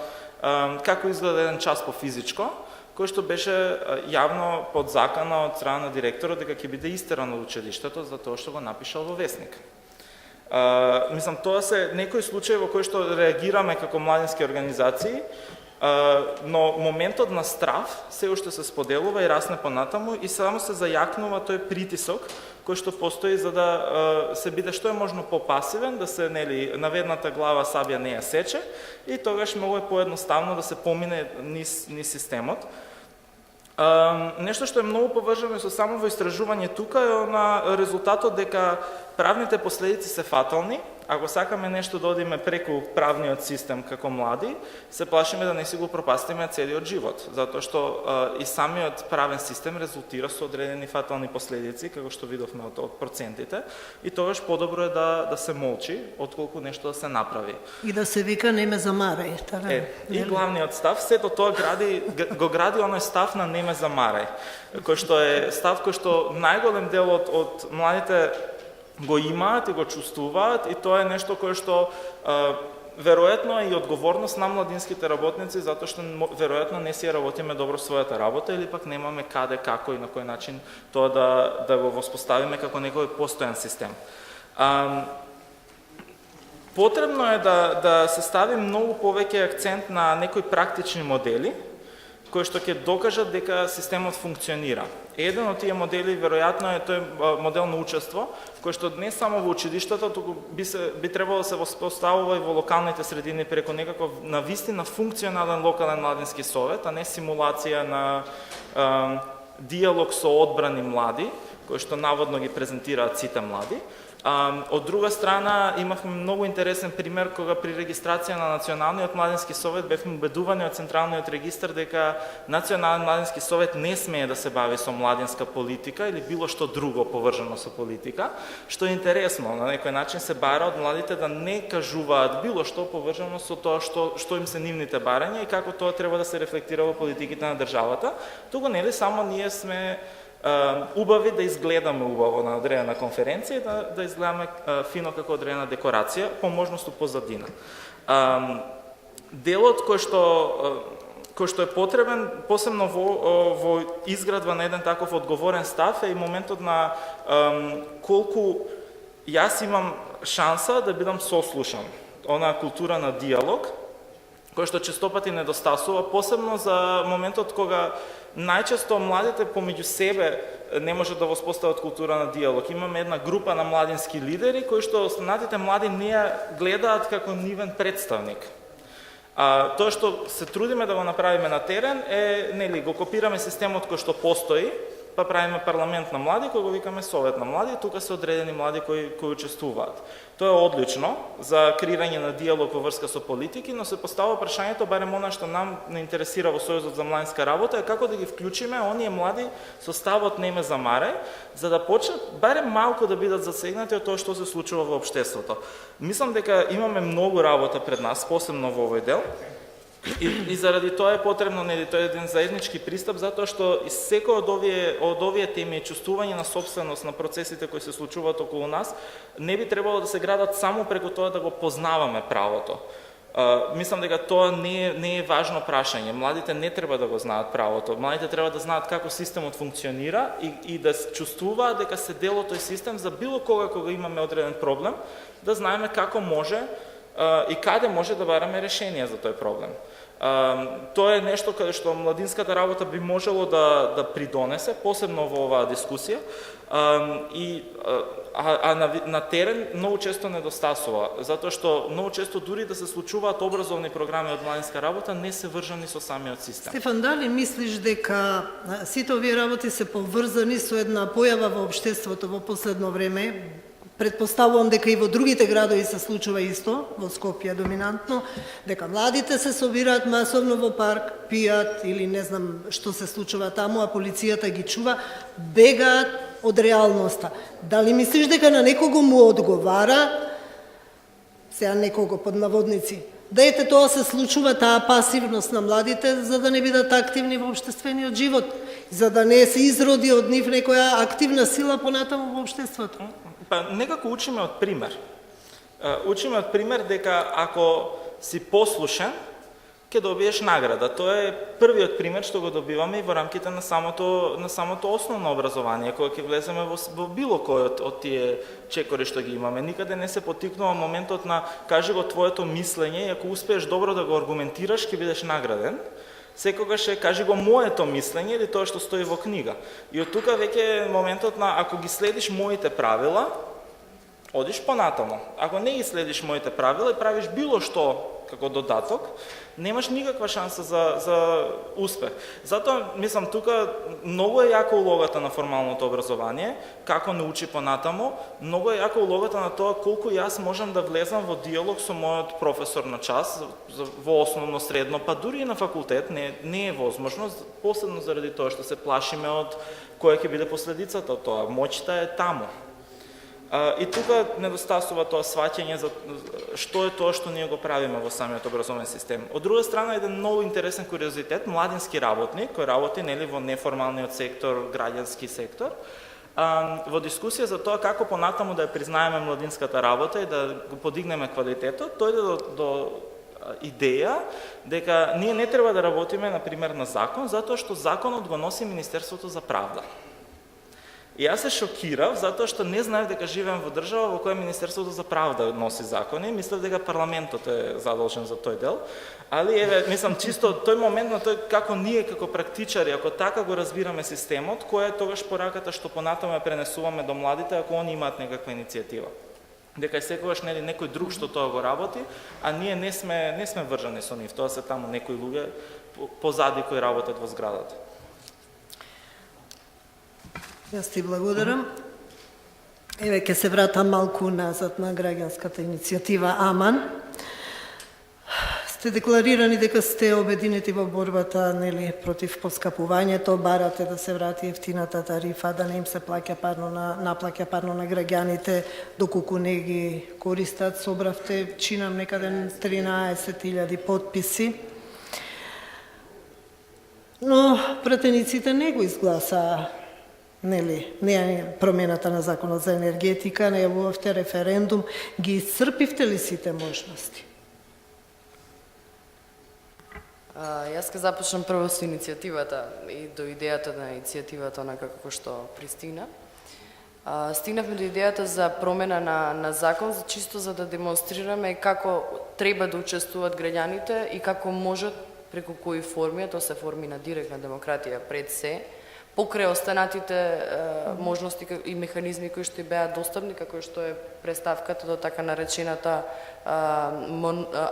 како изгледа еден час по физичко, кој што беше јавно подзакана од страна на директорот дека ќе биде истеран од училиштето за тоа што го напишал во весник. Мислам, тоа се некои случаи во кои што реагираме како младински организации, но моментот на страв се уште се споделува и расне понатаму и само се зајакнува тој притисок кој што постои за да се биде што е можно попасивен, да се нели наведната глава сабја не ја сече и тогаш многу е поедноставно да се помине низ системот. Нешто што е многу поврзано со само во истражување тука е на резултатот дека правните последици се фатални. Ако сакаме нешто да одиме преку правниот систем како млади, се плашиме да не си го пропастиме целиот живот, затоа што и самиот правен систем резултира со одредени фатални последици, како што видовме од процентите, и тогаш подобро е да се молчи, отколку нешто да се направи. И да се вика не ме замарај. И главниот став, сето тоа го гради оној став на не ме замарај, кој што е став кој што најголем дел од младите го имаат и го чувствуваат и тоа е нешто кое што веројатно е и одговорност на младинските работници затоа што веројатно не си работиме добро својата работа или пак немаме каде, како и на кој начин тоа да го воспоставиме како некој постојан систем. Потребно е да се стави многу повеќе акцент на некои практични модели кои што ќе докажат дека системот функционира. Еден од тие модели веројатно е тој модел на учество, кој што не само во училиштата, туку би требало да се воспоставува и во локалните средини преку некаков навистина функционален локален младински совет, а не симулација на диалог со одбрани млади, кои што наводно ги презентираат сите млади. Од друга страна, имавме многу интересен пример кога при регистрација на Националниот младински совет бевме убедувани од Централниот регистар дека Национален младински совет не смее да се бави со младинска политика или било што друго поврзано со политика, што е интересно, на некој начин се бара од младите да не кажуваат било што поврзано со тоа што им се нивните барања и како тоа треба да се рефлектира во политиките на државата, туку нели само ние сме убави да изгледаме убаво на одредена конференција и да изгледаме фино како одредена декорација, по можност у позадина. Делот кој што е потребен, посебно во изградба на еден таков одговорен став е и моментот на колку јас имам шанса да бидам сослушан. Онаа култура на диалог, кој што честопати недостасува, посебно за моментот кога најчесто младите помеѓу себе не можат да воспостават култура на диалог. Имаме една група на младински лидери кои што останатите млади не ја гледаат како нивен представник. Тоа што се трудиме да го направиме на терен е, нели, го копираме системот кој што постои, па правиме парламент на млади, кој го викаме совет на млади, тука се одредени млади кои учествуваат. Тоа е одлично за креирање на диалог во врска со политики, но се постава прашањето, барем она што нам не интересира во Сојузот за младинска работа, е како да ги вклучиме оние млади со ставот не ме замарај, за да почнат барем малку да бидат засегнати од тоа што се случува во општеството. Мислам дека имаме многу работа пред нас, посебно во овој дел. И заради тоа е потребно, нели, тоа е еден заеднички пристап, затоа што секој од овие теми е чувствување на собственост на процесите кои се случуваат околу нас, не би требало да се градат само преку тоа да го познаваме правото. Мислам дека тоа не е важно прашање. Младите не треба да го знаат правото. Младите треба да знаат како системот функционира и да чувствуваат дека се дел од тој систем за било кога имаме одреден проблем, да знаеме како може и каде може да бараме решение за тој проблем. Тоа е нешто каде што младинската работа би можело да придонесе, посебно во оваа дискусија, на терен многу често недостасува, затоа што многу често дури да се случуваат образовни програми од младинска работа не се врзани со самиот систем. Стефан, дали мислиш дека сите овие работи се поврзани со една појава во општеството во последно време? Предпоставувам дека и во другите градови се случува исто, во Скопје доминантно, дека младите се собираат масовно во парк, пијат или не знам што се случува таму, а полицијата ги чува, бегаат од реалноста. Дали мислиш дека на некого му одговара, сега некого под наводници, да ете тоа се случува, таа пасивност на младите, за да не бидат активни во општествениот живот, за да не се изроди од нив некоја активна сила понатаму во општеството? Па некако учиме од пример. Учиме од пример дека ако си послушен, ќе добиеш награда. Тоа е првиот пример што го добиваме и во рамките на самото основно образование, кога ќе влеземе во било кој од тие чекори што ги имаме. Никаде не се поттикнува моментот на кажи го твоето мислење и ако успееш добро да го аргументираш, ќе бидеш награден. Секогаш е кажи го моето мислење или тоа што стои во книга. И од тука веќе е моментот на ако ги следиш моите правила, одиш понатамо. Ако не ги следиш моите правила и правиш било што како додаток, немаш никаква шанса за успех. Затоа, мислам, тука многу е јака улогата на формалното образование, како не учи понатамо, многу е јака улогата на тоа колку јас можам да влезам во диалог со мојот професор на час, во основно, средно, па дури и на факултет, не е возможно, посебно заради тоа што се плашиме од која ќе биде последицата од тоа. Моќта е таму. И тука недостасува тоа сваќање за што е тоа што ние го правиме во самиот образовен систем. Од друга страна, еден многу интересен куриозитет, младински работник, кој работи нели во неформалниот сектор, граѓански сектор, во дискусија за тоа како понатаму да ја признаеме младинската работа и да го подигнеме квалитетот, дојде до идеја дека ние не треба да работиме, например, на закон, затоа што законот го носи Министерството за правда. И јас се шокирав, затоа што не знаев дека живеам во држава во која Министерството за правда носи закони, мислев дека парламентот е задолжен за тој дел, али еве, мислам, чисто тој момент на тој како ние како практичари, ако така го разбираме системот, која е тогаш пораката што понатаму ја пренесуваме до младите ако они имаат некаква иницијатива. Дека е секогаш нели некој друг што тоа го работи, а ние не сме врзани со нив, тоа се таму некои луѓе позади кои работат во зградата. Јас ти благодарам. Еве, ќе се вратам малку назад на граѓанската иницијатива Аман. Сте декларирани дека сте обединети во борбата нели против поскапувањето, барате да се врати ефтината тарифа, да не им се наплаќа парно на граѓаните доколку не ги користат. Собравте, чинам некаде 13.000 потписи. Но пратениците не го изгласаа. Нели, не е промената на законот за енергетика, не јавувавте референдум, ги исцрпивте ли сите можности? Јас ќе започнам прво со иницијативата и до идејата на иницијативата на како што пристигна. Стигнавме до идејата за промена на закон, чисто за да демонстрираме како треба да учествуваат граѓаните и како можат, преку кои форми, тоа се форми на директна демократија пред се, покрај останатите можности и механизми кои што беа достапни, како што е преставката до така наречената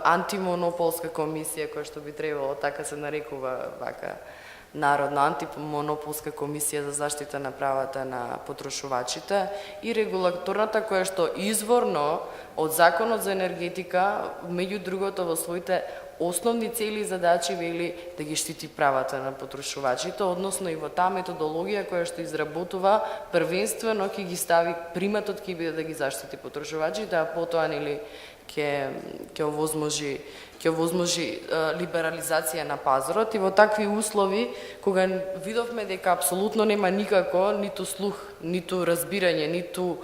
антимонополска комисија, која што би требало така се нарекува вака Народна антимонополска комисија за заштита на правата на потрошувачите и регулаторната која што изворно од Законот за енергетика, меѓу другото во своите основни цели и задачи вели да ги штити правата на потрошувачите, односно и во таа методологија која што изработува првенствено ќе ги стави приматот ќе биде да ги заштити потрошувачите, а потоа нели ќе овозможи либерализација на пазарот. И во такви услови, кога видовме дека апсолутно нема никако ниту слух, ниту разбирање, ниту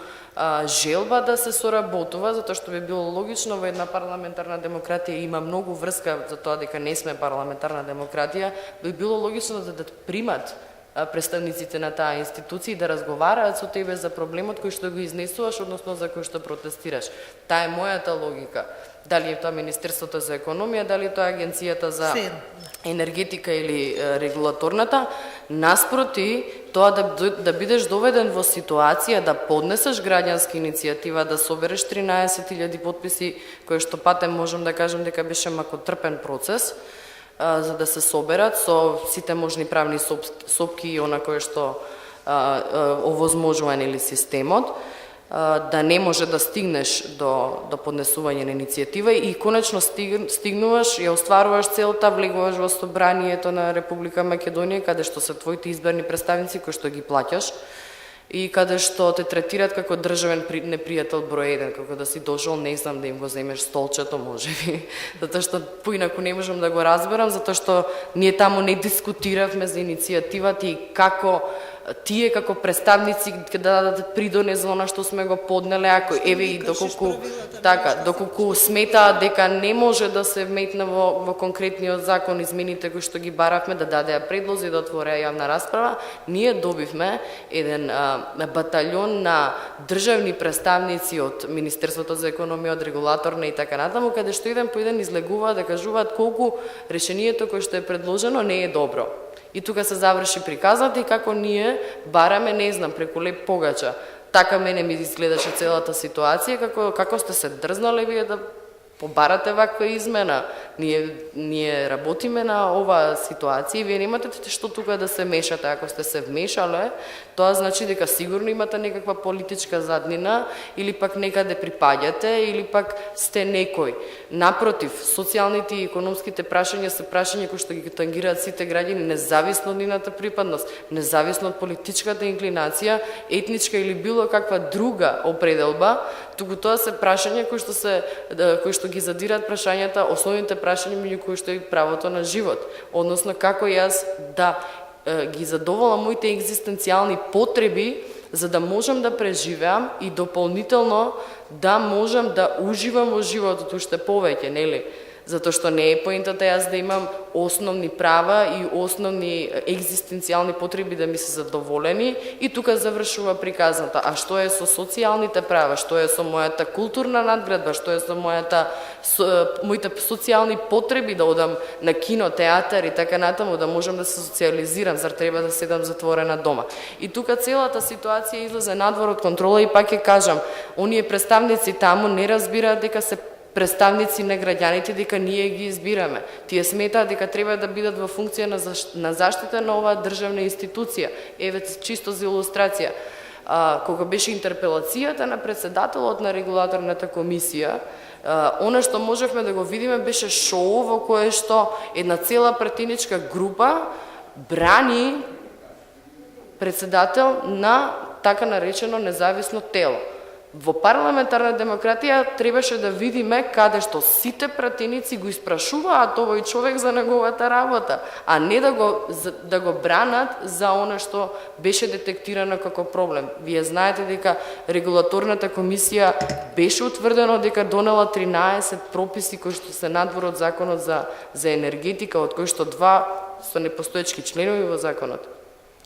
желба да се соработува, затоа што би било логично во една парламентарна демократија има многу врска за тоа дека не сме парламентарна демократија, би било логично да примат представниците на таа институција да разговараат со тебе за проблемот кој што го изнесуваш, односно за кој што протестираш. Таа е мојата логика. Дали е тоа Министерството за економија, дали е тоа Агенцијата за енергетика или регулаторната, наспроти тоа да бидеш доведен во ситуација да поднесеш граѓанска иницијатива, да собереш 13.000 потписи, кои што патем можам да кажам дека беше макотрпен процес, за да се соберат со сите можни правни сопки и она кое што овозможува нели системот, да не може да стигнеш до поднесување на иницијатива и конечно стигнуваш, ја остваруваш целта, влегуваш во собранието на Република Македонија, каде што се твоите изберни представници кои што ги плаќаш и каде што те третират како државен непријател број 1, како да си дошол, не знам, да им го земеш столчето, можеби, затоа што поинаку не можам да го разберам, затоа што ние таму не дискутиравме за иницијативата и како тие како представници да дадат придонес за она што сме го поднеле, ако еве и доколку сметаат дека не може да се вметне во конкретниот закон измените кои што ги баравме, да дадеа предлози, да отвореа јавна расправа, ние добивме еден батальон на државни представници од Министерството за економија, од регулаторна и така натаму, каде што еден по еден излегуваат да кажуваат колку решението кое што е предложено не е добро. И тука се заврши приказната и како ние бараме, не знам, преку Леп Погача. Така мене ми изгледаше целата ситуација, како сте се дрзнали вие да побарате ваква измена. Ние работиме на оваа ситуација и вие немате што тука да се мешате. Ако сте се вмешале, тоа значи дека сигурно имате некаква политичка заднина или пак некаде припаѓате или пак сте некој. Напротив, социјалните и економските прашања се прашања кои што ги тангираат сите граѓани, независно од нивната припадност, независно од политичката инклинација, етничка или било каква друга определба, туку тоа се прашања кои што ги задират прашањата, основните прашања меѓу кои што е правото на живот, односно како јас да ги задоволам моите екзистенцијални потреби за да можам да преживеам и дополнително да можам да уживам во животот уште повеќе, нели? Затоа што не е поентата јас да имам основни права и основни екзистенцијални потреби да ми се задоволени и тука завршува приказната. А што е со социјалните права, што е со мојата културна надградба, што е со моите социјални потреби да одам на кино, театар и така натаму, да можам да се социјализирам, зар треба да седам затворена дома. И тука целата ситуација излезе надвор од контрола и пак ќе кажам, оние представници таму не разбираат дека се представници на граѓаните, дека ние ги избираме. Тие сметаат дека треба да бидат во функција на заштита на оваа државна институција. Еве чисто за илустрација. Кога беше интерпелацијата на председателот на регулаторната комисија, она што можевме да го видиме беше шоу во кое што една цела пратеничка група брани председател на така наречено независно тело. Во парламентарна демократија требаше да видиме каде што сите пратеници го испрашуваат овој човек за неговата работа, а не да го бранат за она што беше детектирано како проблем. Вие знаете дека регулаторната комисија беше утврдено дека донела 13 прописи кои што се надвор од законот за енергетика, од кои што 2 со непостоечки членови во законот.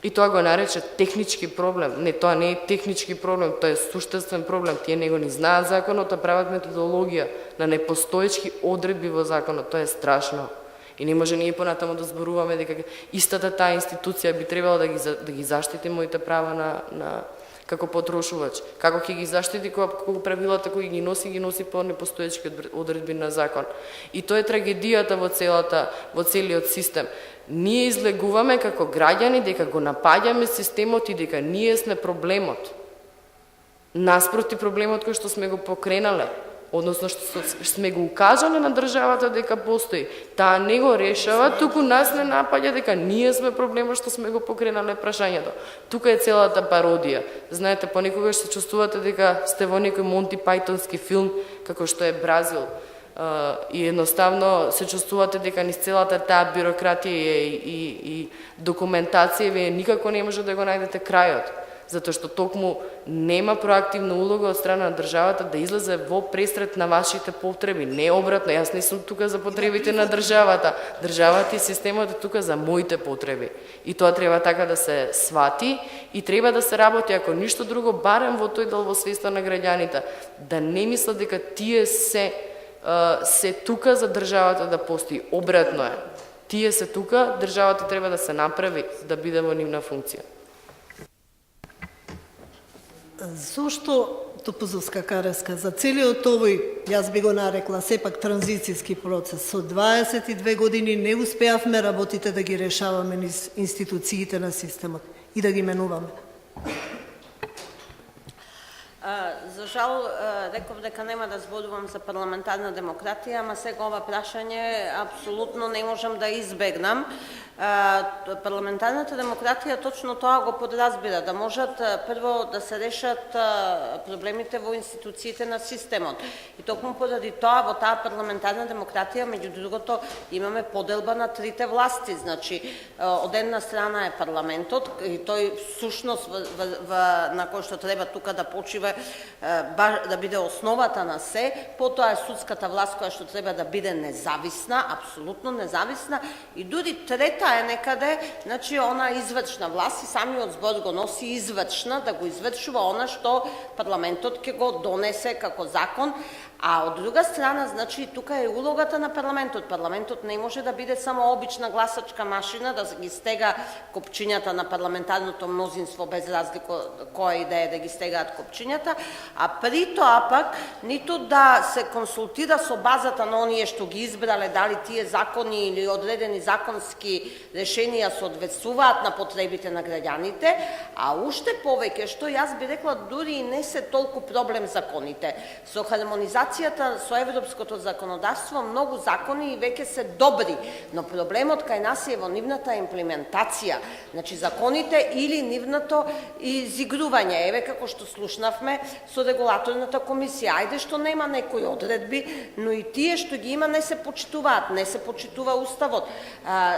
И тоа го нарече технички проблем. Не, тоа не е технички проблем, тоа е суштествен проблем. Тие него не знаат законот, а прават методологија на непостоечки одредби во законот. Тоа е страшно. И не може ние понатаму да зборуваме дека истата таа институција би требало да ги заштити моите права како потрошувач. Како ќе ги заштити кога правилата кои ги носи по непостоечки одредби на закон. И тоа е трагедијата во целиот систем. Ние излегуваме како граѓани дека го напаѓаме системот и дека ние сме проблемот. Наспроти проблемот кој што сме го покренале, односно што сме го укажале на државата дека постои. Таа не го решава, туку нас не напаѓа дека ние сме проблемот што сме го покренале прашањето. Тука е целата пародија. Знаете, понекогаш се чувствувате дека сте во некој Монти Пајтонски филм, како што е Бразил. И едноставно се чувствувате дека низ целата таа бирократија и документација вие никако не може да го најдете крајот. Затоа што токму нема проактивна улога од страна на државата да излезе во пресрет на вашите потреби. Не обратно, јас не сум тука за потребите на државата. Државата и системот е тука за моите потреби. И тоа треба така да се свати и треба да се работи, ако ништо друго, барем во тој дел во свеста на граѓаните. Да не мислат дека тие се тука за државата да постои. Обратно е. Тие се тука, државата треба да се направи да биде во нивна функција. Зошто Топузовска Кареска за целиот овој, јас би го нарекла сепак транзицијски процес, со 22 години не успеавме работите да ги решаваме низ институциите на системот и да ги менуваме? За жал, реков дека нема да зборувам за парламентарна демократија, ама сега ова прашање апсолутно не можам да избегнам. Парламентарната демократија точно тоа го подразбира, да можат прво да се решат проблемите во институциите на системот. И токму поради тоа во таа парламентарна демократија, меѓу другото, имаме поделба на трите власти. Значи, од една страна е парламентот, и тој сушност на кој што треба тука да почива да биде основата на се, потоа е судската власт која што треба да биде независна, апсолутно независна, и дури трета е некаде, значи она извршна власт, и самиот збор го носи извршна, да го извршува она што парламентот ќе го донесе како закон. А од друга страна, значи, тука е улогата на парламентот. Парламентот не може да биде само обична гласачка машина, да ги стега копчињата на парламентарното мнозинство без разлика која идеја да ги стегаат копчињата, а при тоа пак ниту да се консултира со базата на оние што ги избрале, дали тие закони или одредени законски решенија соодветствуваат на потребите на граѓаните, а уште повеќе што јас би рекла дури и не се толку проблем законите. Со хармонизација со европското законодавство, многу закони и веќе се добри, но проблемот кај нас е во нивната имплементација, значи законите или нивното изигрување. Еве како што слушнавме со регулаторната комисија, ајде што нема некои одредби, но и тие што ги има не се почитуваат, не се почитува уставот.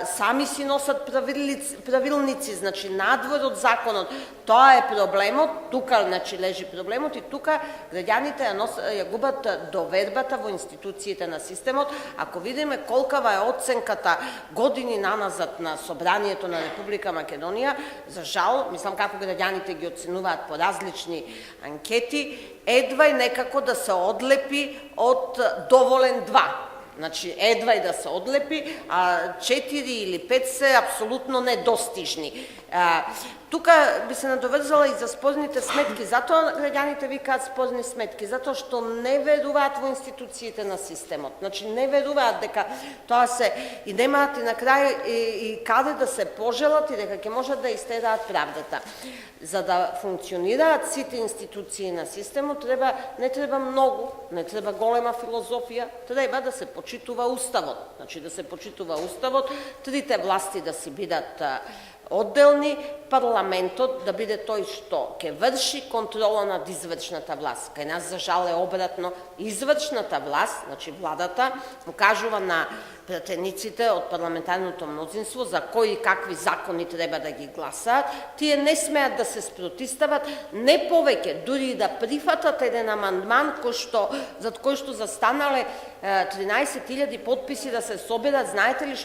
Сами си носат правилници, значи надвор од законот. Тоа е проблемот, тука значи лежи проблемот и тука граѓаните ја губат довербата во институциите на системот. Ако видиме колкава е оценката години наназад на Собранието на Република Македонија, за жал, мислам како граѓаните ги оценуваат по различни анкети, едва и некако да се одлепи од доволен 2. Значи, едва и да се одлепи, а 4 или 5 се апсолутно недостижни. Тука би се надоврзала и за спорните сметки. Затоа граѓаните викаат спорни сметки, затоа што не веруваат во институциите на системот. Значи, не веруваат дека тоа се и немаат и на крај и каде да се пожелат и дека ќе можат да истераат правдата. За да функционираат сите институции на системот, не треба многу, не треба голема филозофија, треба да се почитува уставот. Значи, да се почитува уставот, трите власти да си бидат одделни, парламентот да биде тој што ќе врши контрола над извршната власт. Кај нас, за жал, е обратно. Извршната власт, значи владата, кажува на пратениците од парламентарното мнозинство за кои и какви закони треба да ги гласаат. Тие не смеат да се спротистават, не повеќе, дури и да прифатат еден амандман зад кој што застанале 13.000 подписи да се соберат. Знаете ли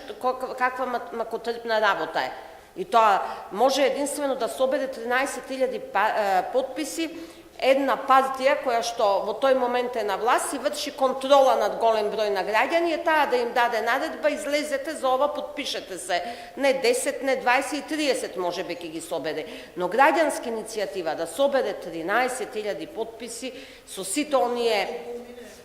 каква макотрпна работа е? И тоа може единствено да собере 13.000 подписи една партија која што во тој момент е на власт и врши контрола над голем број на граѓани, е таа да им даде наредба, излезете за ова, подпишете се. Не 10, не 20 и 30 може би ќе ги собере. Но граѓанска иницијатива да собере 13.000 подписи со сите оние.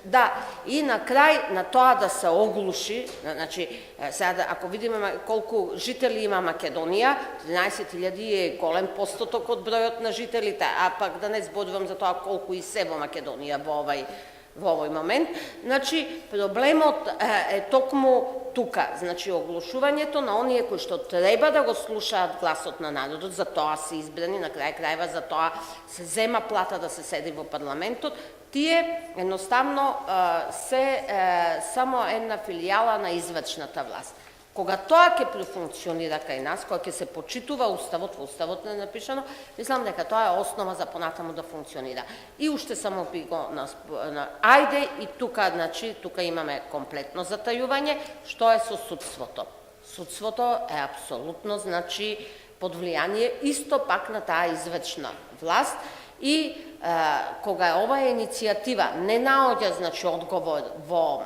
Да, и на крај на тоа да се оглуши, значи, сега ако видиме колку жители има Македонија, 13.000 е голем постоток од бројот на жителите, а пак да не зборувам за тоа колку и се во Македонија во овој момент. Значи, проблемот е токму тука, значи оглушувањето на оние кои што треба да го слушаат гласот на народот, за тоа се избрани, на крај крајва за тоа се зема плата да се седи во парламентот, тие едноставно се само една филијала на извршната власт. Кога тоа ќе профункционира кај нас, кога ќе се почитува уставот, во уставот не е напишано, мислам дека тоа е основа за понатаму да функционира. И уште само би го ајде и тука, значи, тука имаме комплетно затајување, што е со судството. Судството е апсолутно, значи, под влијание исто пак на таа извршна власт. И кога оваа иницијатива не наоѓа, значи, одговор во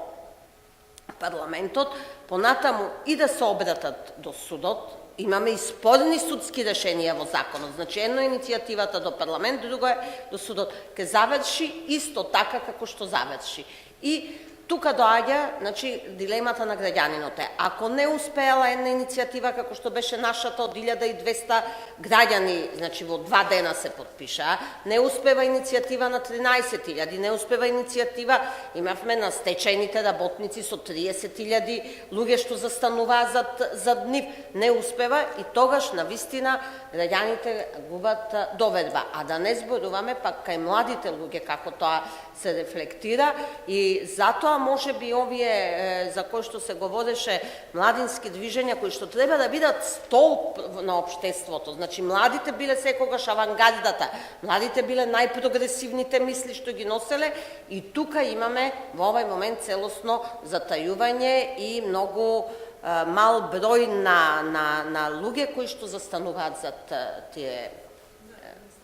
парламентот, понатаму и да се обратат до судот, имаме и спорни судски решенија во законот. Значи, едно е иницијативата до парламент, друго е до судот. Ке заврши исто така како што заврши. И тука доаѓа, значи, дилемата на граѓанинот е, ако не успеала една иницијатива како што беше нашата од 1200 граѓани, значи во 2 дена се подпиша, не успева иницијатива на 13.000, не успева иницијатива, имавме на стечајните работници со 30.000 луѓе што застануваат зад нив, не успева и тогаш навистина граѓаните губат доверба, а да не зборуваме пак кај младите луѓе како тоа се рефлектира и затоа може би овие за кои што се говореше младински движења кои што треба да бидат столб на општеството. Значи младите биле секогаш авангардата, младите биле најпрогресивните мисли што ги носеле и тука имаме во овој момент целосно затајување и многу мал број на луѓе кои што застануваат зад тие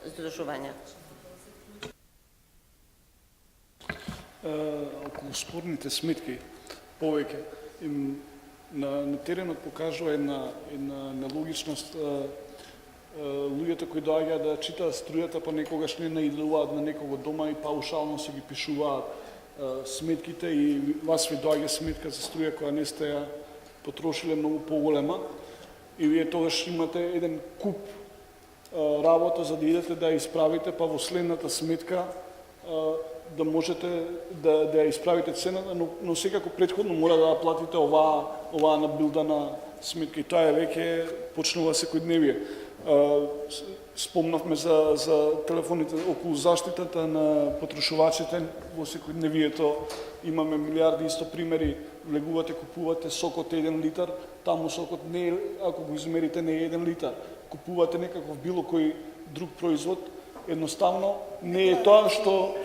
здружувања. Околу спорните сметки повеќе на теренот покажува една нелогичност. Луѓето кои доаѓаат да читаат струјата па некогаш не наидуваат на некого дома и паушално се ги пишуваат сметките и вас ви доаѓа сметка за струја која не сте ја потрошиле многу поголема и вие тогаш имате еден куп работа за да идете да ја исправите, па во следната сметка да можете да ја исправите цената, но секако претходно мора да платите оваа набилдана сметка и тоа е веќе почнува секојдневие. Спомнавме за телефоните околу заштитата на потрошувачите во секојдневието. Имаме милиарди исто примери. Влегувате, купувате сокот 1 литар, таму сокот не е, ако го измерите, не е 1 литар. Купувате некаков било кој друг производ, едноставно не е тоа што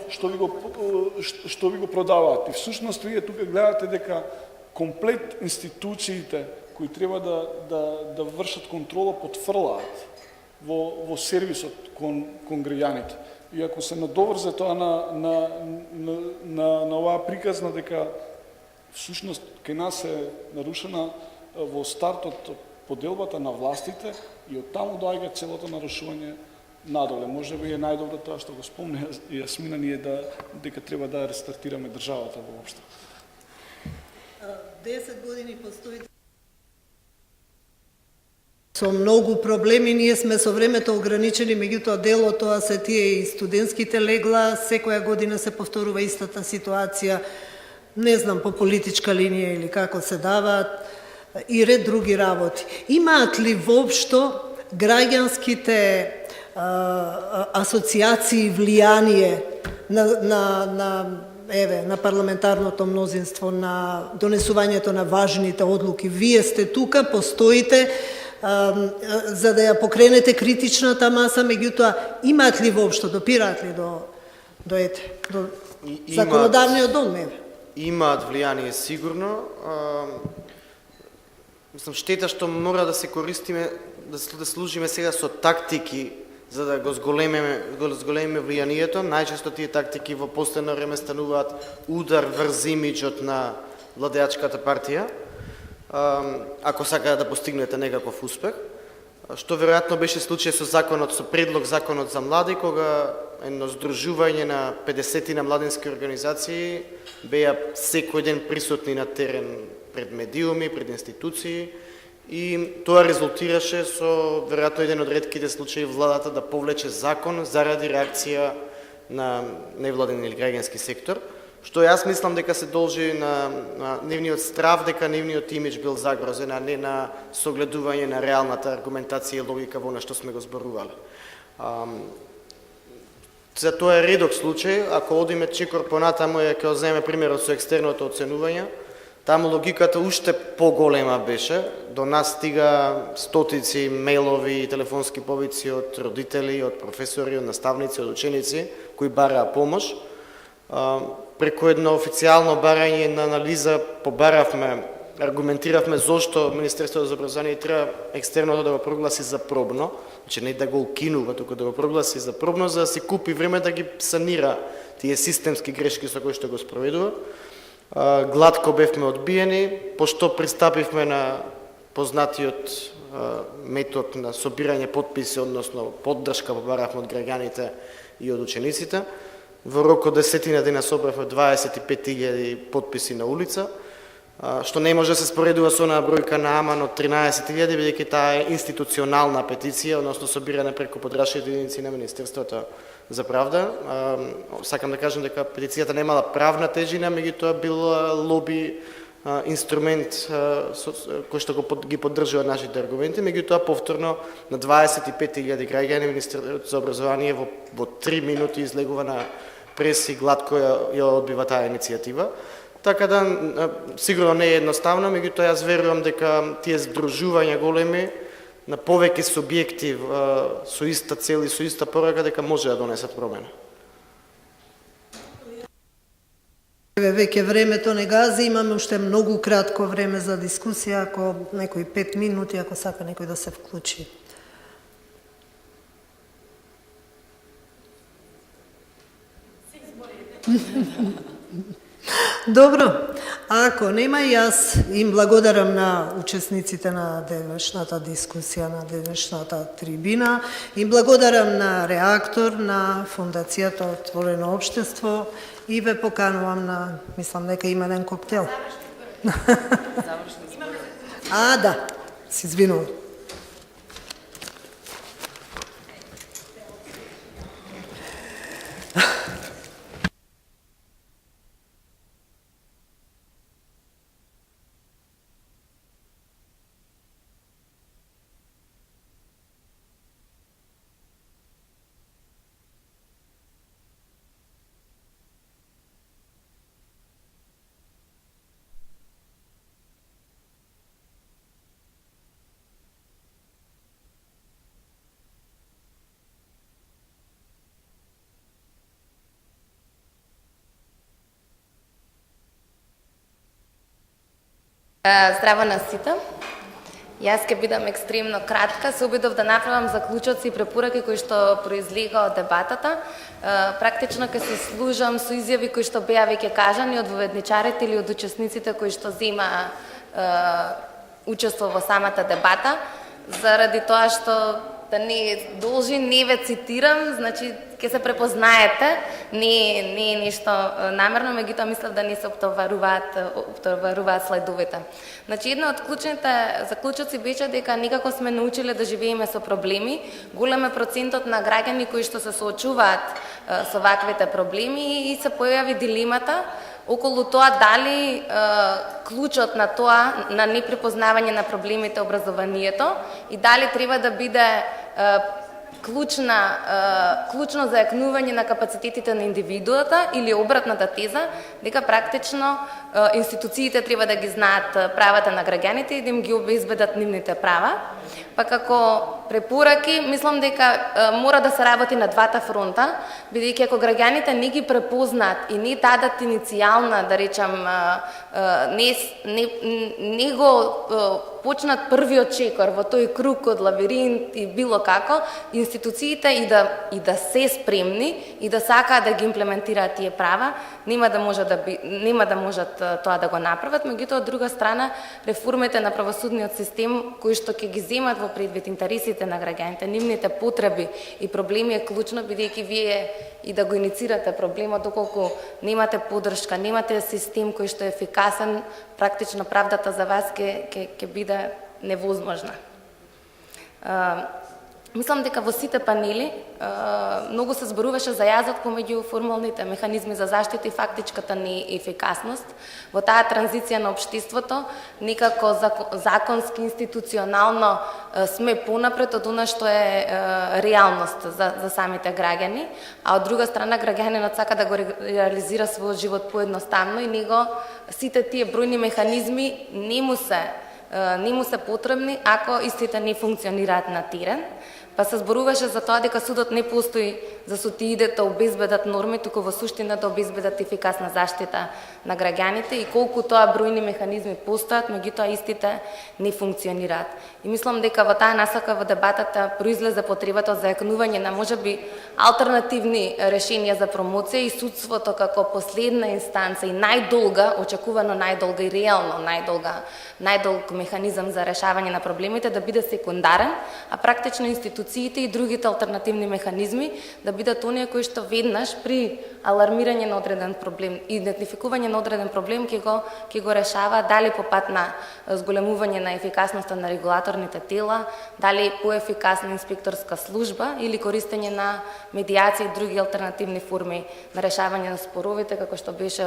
ви го продаваат. И всушност вие тука гледате дека комплет институциите кои треба да вршат контрола потфрлаат во сервисот кон граѓаните. И ако се надоврзе тоа на оваа приказна дека всушност кај нас е нарушена во стартот поделбата на властите и од таму доаѓа целото нарушување надоле. Може би е најдобро тоа што го спомне Јасмина, ние дека треба да рестартираме државата воопшто. 10 години постоите со многу проблеми, ние сме со времето ограничени, меѓутоа дел од тоа се тие и студентските легла, секоја година се повторува истата ситуација, не знам по политичка линија или како се даваат и ред други работи. Имаат ли воопшто граѓанските асоциации влијание на парламентарното мнозинство, на донесувањето на важните одлуки? Вие сте тука, постоите за да ја покренете критичната маса, меѓутоа имаат ли воопшто, допираат ли до законодавниот дом? Имаат влијание сигурно. Мислам, штета што мора да се користиме, да служиме сега со тактики за да го зголемиме влијанието. Најчесто тие тактики во последно време стануваат удар врз имиџот на владеачката партија, ако сакаат да постигнете некаков успех, што веројатно беше случај со предлог законот за млади, кога едно здружување на 50 на младински организации беа секој ден присутни на терен пред медиуми, пред институции, и тоа резултираше со веројатно еден од ретките случаи владата да повлече закон заради реакција на невладен или граѓански сектор, што јас мислам дека се должи на нивниот страв дека нивниот имидж бил загрозен, а не на согледување на реалната аргументација и логика во на што сме го зборувале. За тоа е редок случај, ако одиме чекор понатаму, ќе земеме примерот со екстерното оценување, таму логиката уште поголема беше, до нас стига стотици мејлови и телефонски повици од родители, од професори, од наставници, од ученици кои бараа помош. Преку едно официјално барање на анализа аргументиравме зошто Министерството за образование треба екстерното да го прогласи за пробно, значи не да го укинува, туку да го прогласи за пробно, за да си купи време да ги санира тие системски грешки со кои што го спроведува. Гладко бевме одбиени, пошто пристапивме на познатиот метод на собирање подписи, односно поддршка побаравме од граѓаните и од учениците. Во рок од 10 дена собравме 25.000 подписи на улица, што не може да се споредува со онаа бројка на Аман од 13.000, бидејќи таа е институционална петиција, односно собирана преку подрачните единици на Министерството за правда. Сакам да кажам дека петицијата немала правна тежина, меѓутоа бил лоби инструмент кој што ги поддржува нашите аргументи, меѓутоа повторно на 25.000 граѓани Министерството за образование во 3 минути излегува на прес и гладко ја одбива таа иницијатива. Така да сигурно не е едноставно, меѓутоа јас верувам дека тие здружувања големи на повеќе субјекти со иста цел и со иста порака дека може да донесат промена. Веќе времето не гази, имаме уште многу кратко време за дискусија, ако некои 5 минути, ако сака некој да се вклучи. Добро, ако нема, јас им благодарам на учесниците на денешната дискусија, на денешната трибина, им благодарам на Реактор, на Фондацијата Отворено општество и ве поканувам на, мислам дека има еден коктел. Да, се извинувам. Здраво на сите. Јас ќе бидам екстремно кратка, се обидов да направам заклучоци и препораки кои што произлега од дебатата. Практично ќе се служам со изјави кои што беа веќе кажани од воведничарите или од учесниците кои што зема учество во самата дебата, заради тоа што да не должи, не ве цитирам, значи ќе се препознаете, не е ништо намерно, меѓутоа мислам да не се оптоваруваат слайдовите. Значи една од клучните заклучоци беше дека некако сме научиле да живееме со проблеми. Голем е процентот на граѓани кои што се соочуваат со ваквите проблеми и се појави дилемата околу тоа дали клучот на тоа, на непрепознавање на проблемите образованието и дали треба да биде клучно зајакнување на капацитетите на индивидуата или обратната теза, дека практично институциите треба да ги знаат правата на граѓаните и да им ги обезбедат нивните права. Па како препораки, мислам дека мора да се работи на двата фронта, бидејќи ако граѓаните не ги препознаат и не дадат иницијална, да речам, не го почнат првиот чекор во тој круг од лавиринт и било како, институциите и да се спремни и да сакаат да ги имплементираат тие права, нема да можат тоа да го направат, меѓутоа од друга страна реформите на правосудниот систем кои што ќе ги земат во предвид интересите на граѓаните, нивните потреби и проблеми е клучно, бидејќи вие и да го иницирате проблемот, доколку немате поддршка, немате систем кој што е ефикасен, практично правдата за вас ќе биде невозможна. Мислам дека во сите панели многу се зборуваше за јазот помеѓу формалните механизми за заштита и фактичката неефикасност. Во таа транзиција на општеството некако законски, институционално сме понапред од она што е реалност за самите граѓани, а од друга страна граѓанинот сака да го реализира својот живот поедноставно и него сите тие бројни механизми не му се потребни ако истите не функционираат на терен. Па се зборуваше за тоа дека судот не постои за сутиите да обезбедат норми, туку во суштина да обезбедат ефикасна заштита на граѓаните и колку тоа бројни механизми постојат, меѓутоа истите не функционираат. И мислам дека во таа насока во дебатата произлезе потребата за зајакнување на можеби алтернативни решенија за промоција и судството како последна инстанца и најдолга, очекувано најдолга и реално најдолг механизам за решавање на проблемите да биде секундарен, а практично институциите и другите алтернативни механизми да бидат оние кои што веднаш при алармирање на одреден проблем, идентификување на одреден проблем ќе го решава дали по пат на зголемување на ефикасноста на регулаторните тела, дали поефикасна инспекторска служба или користење на медиација и други алтернативни форми на решавање на споровите, како што беше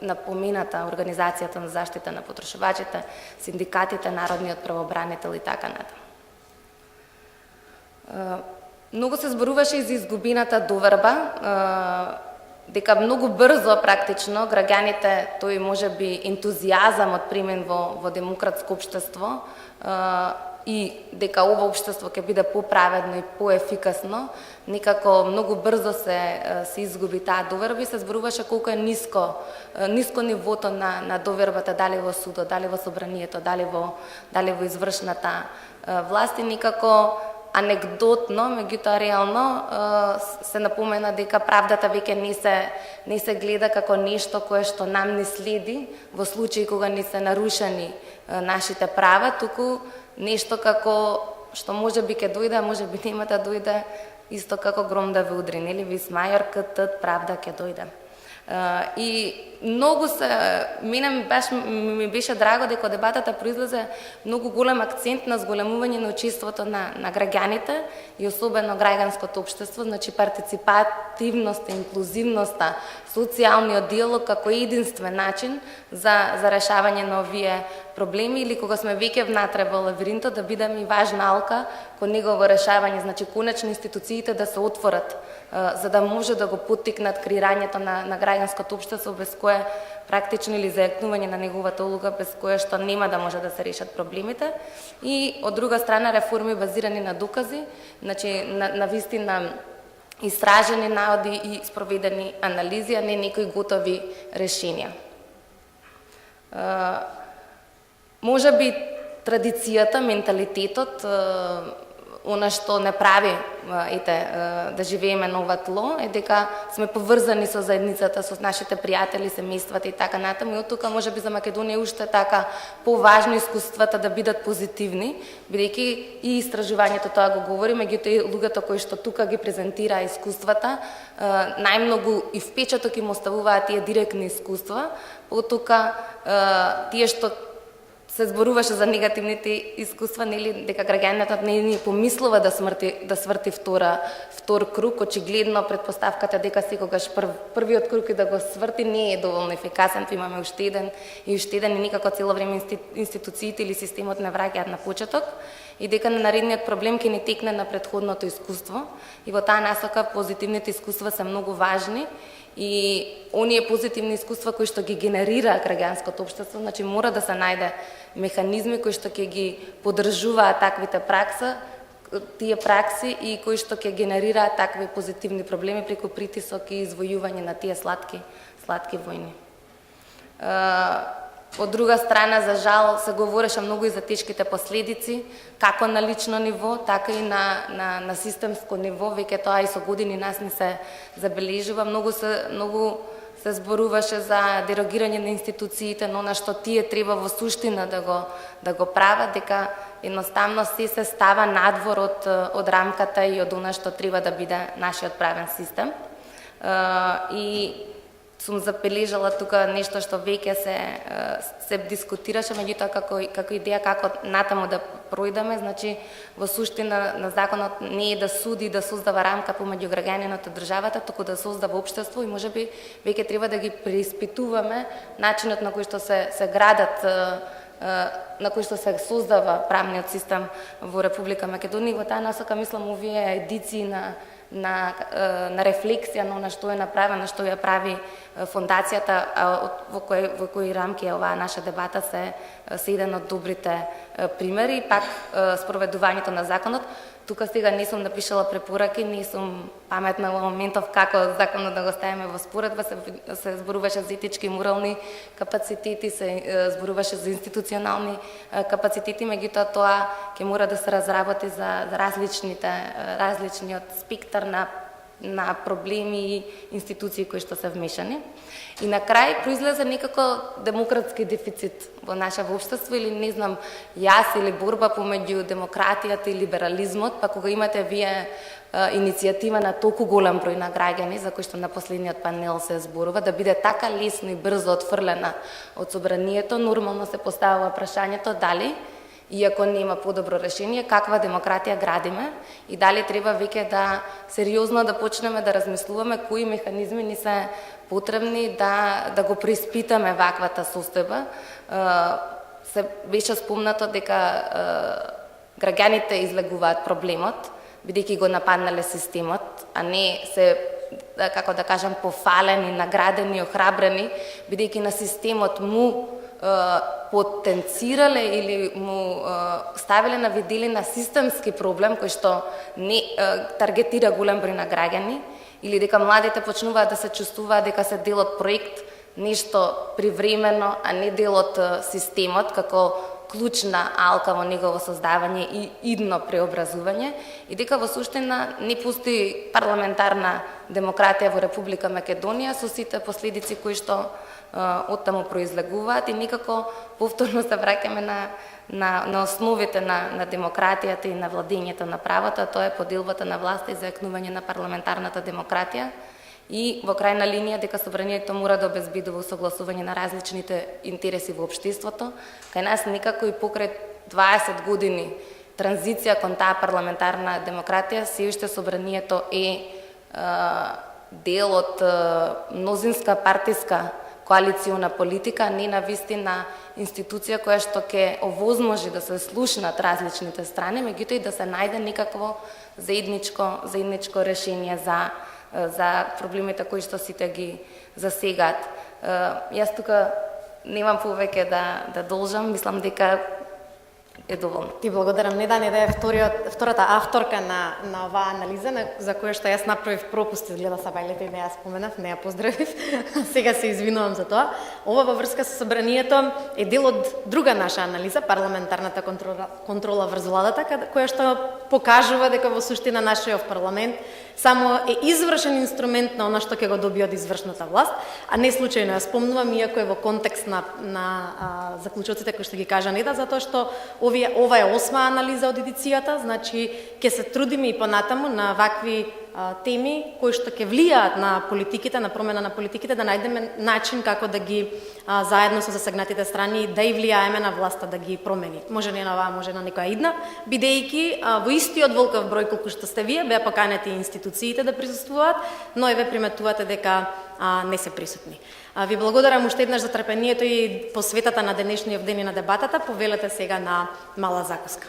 напомената Организацијата на заштита на потрошувачите, синдикатите, Народниот правобранител и така натаму. Многу се зборуваше и за изгубената доверба, дека многу брзо практично граѓаните, тој можеби ентузијазамот примен во демократско општество и дека ова општество ќе биде поправедно и поефикасно, некако многу брзо се изгуби таа доверба и се зборуваше колку е ниско нивото на довербата, дали во судот, дали во собранието, дали во извршната власт и некако анекдотно, меѓутоа реално се напомена дека правдата веќе не се гледа како нешто кое што нам не следи во случаи кога не се нарушени нашите права, туку нешто како што можеби ќе дојде, а можеби нема да дојде, исто како гром да ве удри, нели, вис мајор кт правда ќе дојде. И многу ми беше драго дека дебатата произлезе многу голем акцент на зголемување на учеството на граѓаните и особено граѓанското општество, значи партиципативноста, инклузивноста, социјалниот диалог како единствен начин за решавање на овие проблеми или кога сме веќе внатре во лавиринтот да бидеме и важна алка кон негово решавање, значи конечно институциите да се отворат за да може да го поттикнат креирањето на граѓанското општество без кое практично или зајакнување на неговата улога без кое што нема да може да се решат проблемите и од друга страна реформи базирани на докази, значи на вистина истражени наоди и спроведени анализи, а не некои готови решенија. Можеби традицијата, менталитетот, она што не прави да живееме на ова тло е дека сме поврзани со заедницата, со нашите пријатели, семејствата и така натаму. И од тука можеби за Македонија уште така поважно искуствата да бидат позитивни, бидејќи и истражувањето тоа го говори, меѓутоа и луѓето кои што тука ги презентира искуствата, најмногу и впечаток им оставуваат тие директни искуства, од тука тие што се зборуваше за негативните искуства, нели дека граѓаните не помислува да сврти втор круг, очигледно предпоставката дека секогаш првиот круг и да го сврти не е доволно ефикасен, имаме уште еден и никако цело време институциите или системот не враќаат на почеток и дека на наредниот проблем ќе ни текне на претходното искуство и во таа насока позитивните искуства се многу важни. И оние позитивни искуства кои што ги генерира граѓанското општество, значи мора да се најде механизми кои што ќе ги поддржуваат таквите тие пракси и кои што ќе генерираат такви позитивни проблеми преку притисок и извојување на тие сладки војни. Од друга страна, за жал, се говореше многу и за тешките последици, како на лично ниво, така и на системско ниво, веќе тоа и со години нас не се забележува. Многу се зборуваше за дерогирање на институциите, но на што тие треба во суштина да го прават, дека едноставно се става надвор од рамката и од она што треба да биде нашиот правен систем. И сум забележала тука нешто што веќе се дискутираше, меѓутоа како идеја како натаму да пројдеме, значи во суштина на законот не е да суди, да создава рамка помеѓу граѓанината и државата, туку да создава општество и можеби веќе треба да ги преиспитуваме начинот на кој што се градат, на кој што се создава правниот систем во Република Македонија. Во таа насока мислам овие едиции на рефлексија на што е направено, што ја прави фондацијата, во кои рамки е оваа наша дебата, се еден од добрите примери. Пак спроведувањето на законот. Тука сега не сум напишала препораки, не сум паметна во моментов како законот да го ставиме во споредба, се зборуваше за етички и морални капацитети, се зборуваше за институционални капацитети, меѓутоа тоа ќе мора да се разработи за различниот спектар на проблеми и институции кои што се вмешани. И на крај произлезе некако демократски дефицит во наше општество или не знам, јас или борба помеѓу демократијата и либерализмот, па кога имате вие иницијатива на толку голем број на граѓани, за кои што на последниот панел се зборува, да биде така лесно и брзо отфрлена од собранието, нормално се поставува прашањето дали, иако нема подобро решение, каква демократија градиме и дали треба веќе да сериозно да почнеме да размислуваме кои механизми ни се потребни да го преиспитаме ваквата состојба. Се беше спомнато дека граѓаните излегуваат проблемот, бидејќи го нападнале системот, а не се, како да кажам, пофалени, наградени, охрабрени, бидејќи на системот му потенцирале или му ставиле на видели на системски проблем кој што не таргетира голем број на граѓани, или дека младите почнуваат да се чувствуваат дека се дел од проект, нешто привремено, а не дел од системот, како клучна алка во негово создавање и идно преобразување, и дека во суштина не постои парламентарна демократија во Република Македонија со сите последици кои што оттаму произлегуваат и некако повторно се враќаме на основите на демократијата и на владењето на правото, тоа е поделбата на власта и зајакнување на парламентарната демократија и во крајна линија дека собранието мора да обезбедува согласување на различните интереси во општеството. Кај нас некако и покрај 20 години транзиција кон таа парламентарна демократија, се уште собранието е дел од мнозинска партиска коалициона политика, не на вистина институција која што ќе овозможи да се слушнат различните страни, меѓутоа и да се најде некакво заедничко решение за проблемите кои што сите ги засегаат. Јас тука немам повеќе да должам, мислам дека е доволно. Ти благодарам. Недане да е втората авторка на оваа анализа, за која што јас направив пропуст, изгледа Сабајлете и не ја споменав, не ја поздравив. Сега се извинувам за тоа. Ова во врска со собранието е дел од друга наша анализа, парламентарната контрола врз владата, која што покажува дека во суштина нашиот парламент само е извршен инструмент на она што ќе го добие од извршната власт, а не случајно ја спомнувам, иако е во контекст на заклучоците кои што ги кажа Неда, затоа што ова е 8-ма анализа од едицијата, значи ќе се трудиме и понатаму на вакви теми кои што ќе влијаат на политиките, на промена на политиките, да најдеме начин како да ги заедно со засегнатите страни да и влијаеме на власта да ги промени. Може не на оваа, може на некоја идна, бидејќи во истиот волков број колку што сте вие, беа поканети институциите да присуствуваат, но еве приметувате дека не се присутни. Ви благодарам уште еднаш за трпението и посветата на денешниот ден и на дебатата. Повелете сега на мала закуска.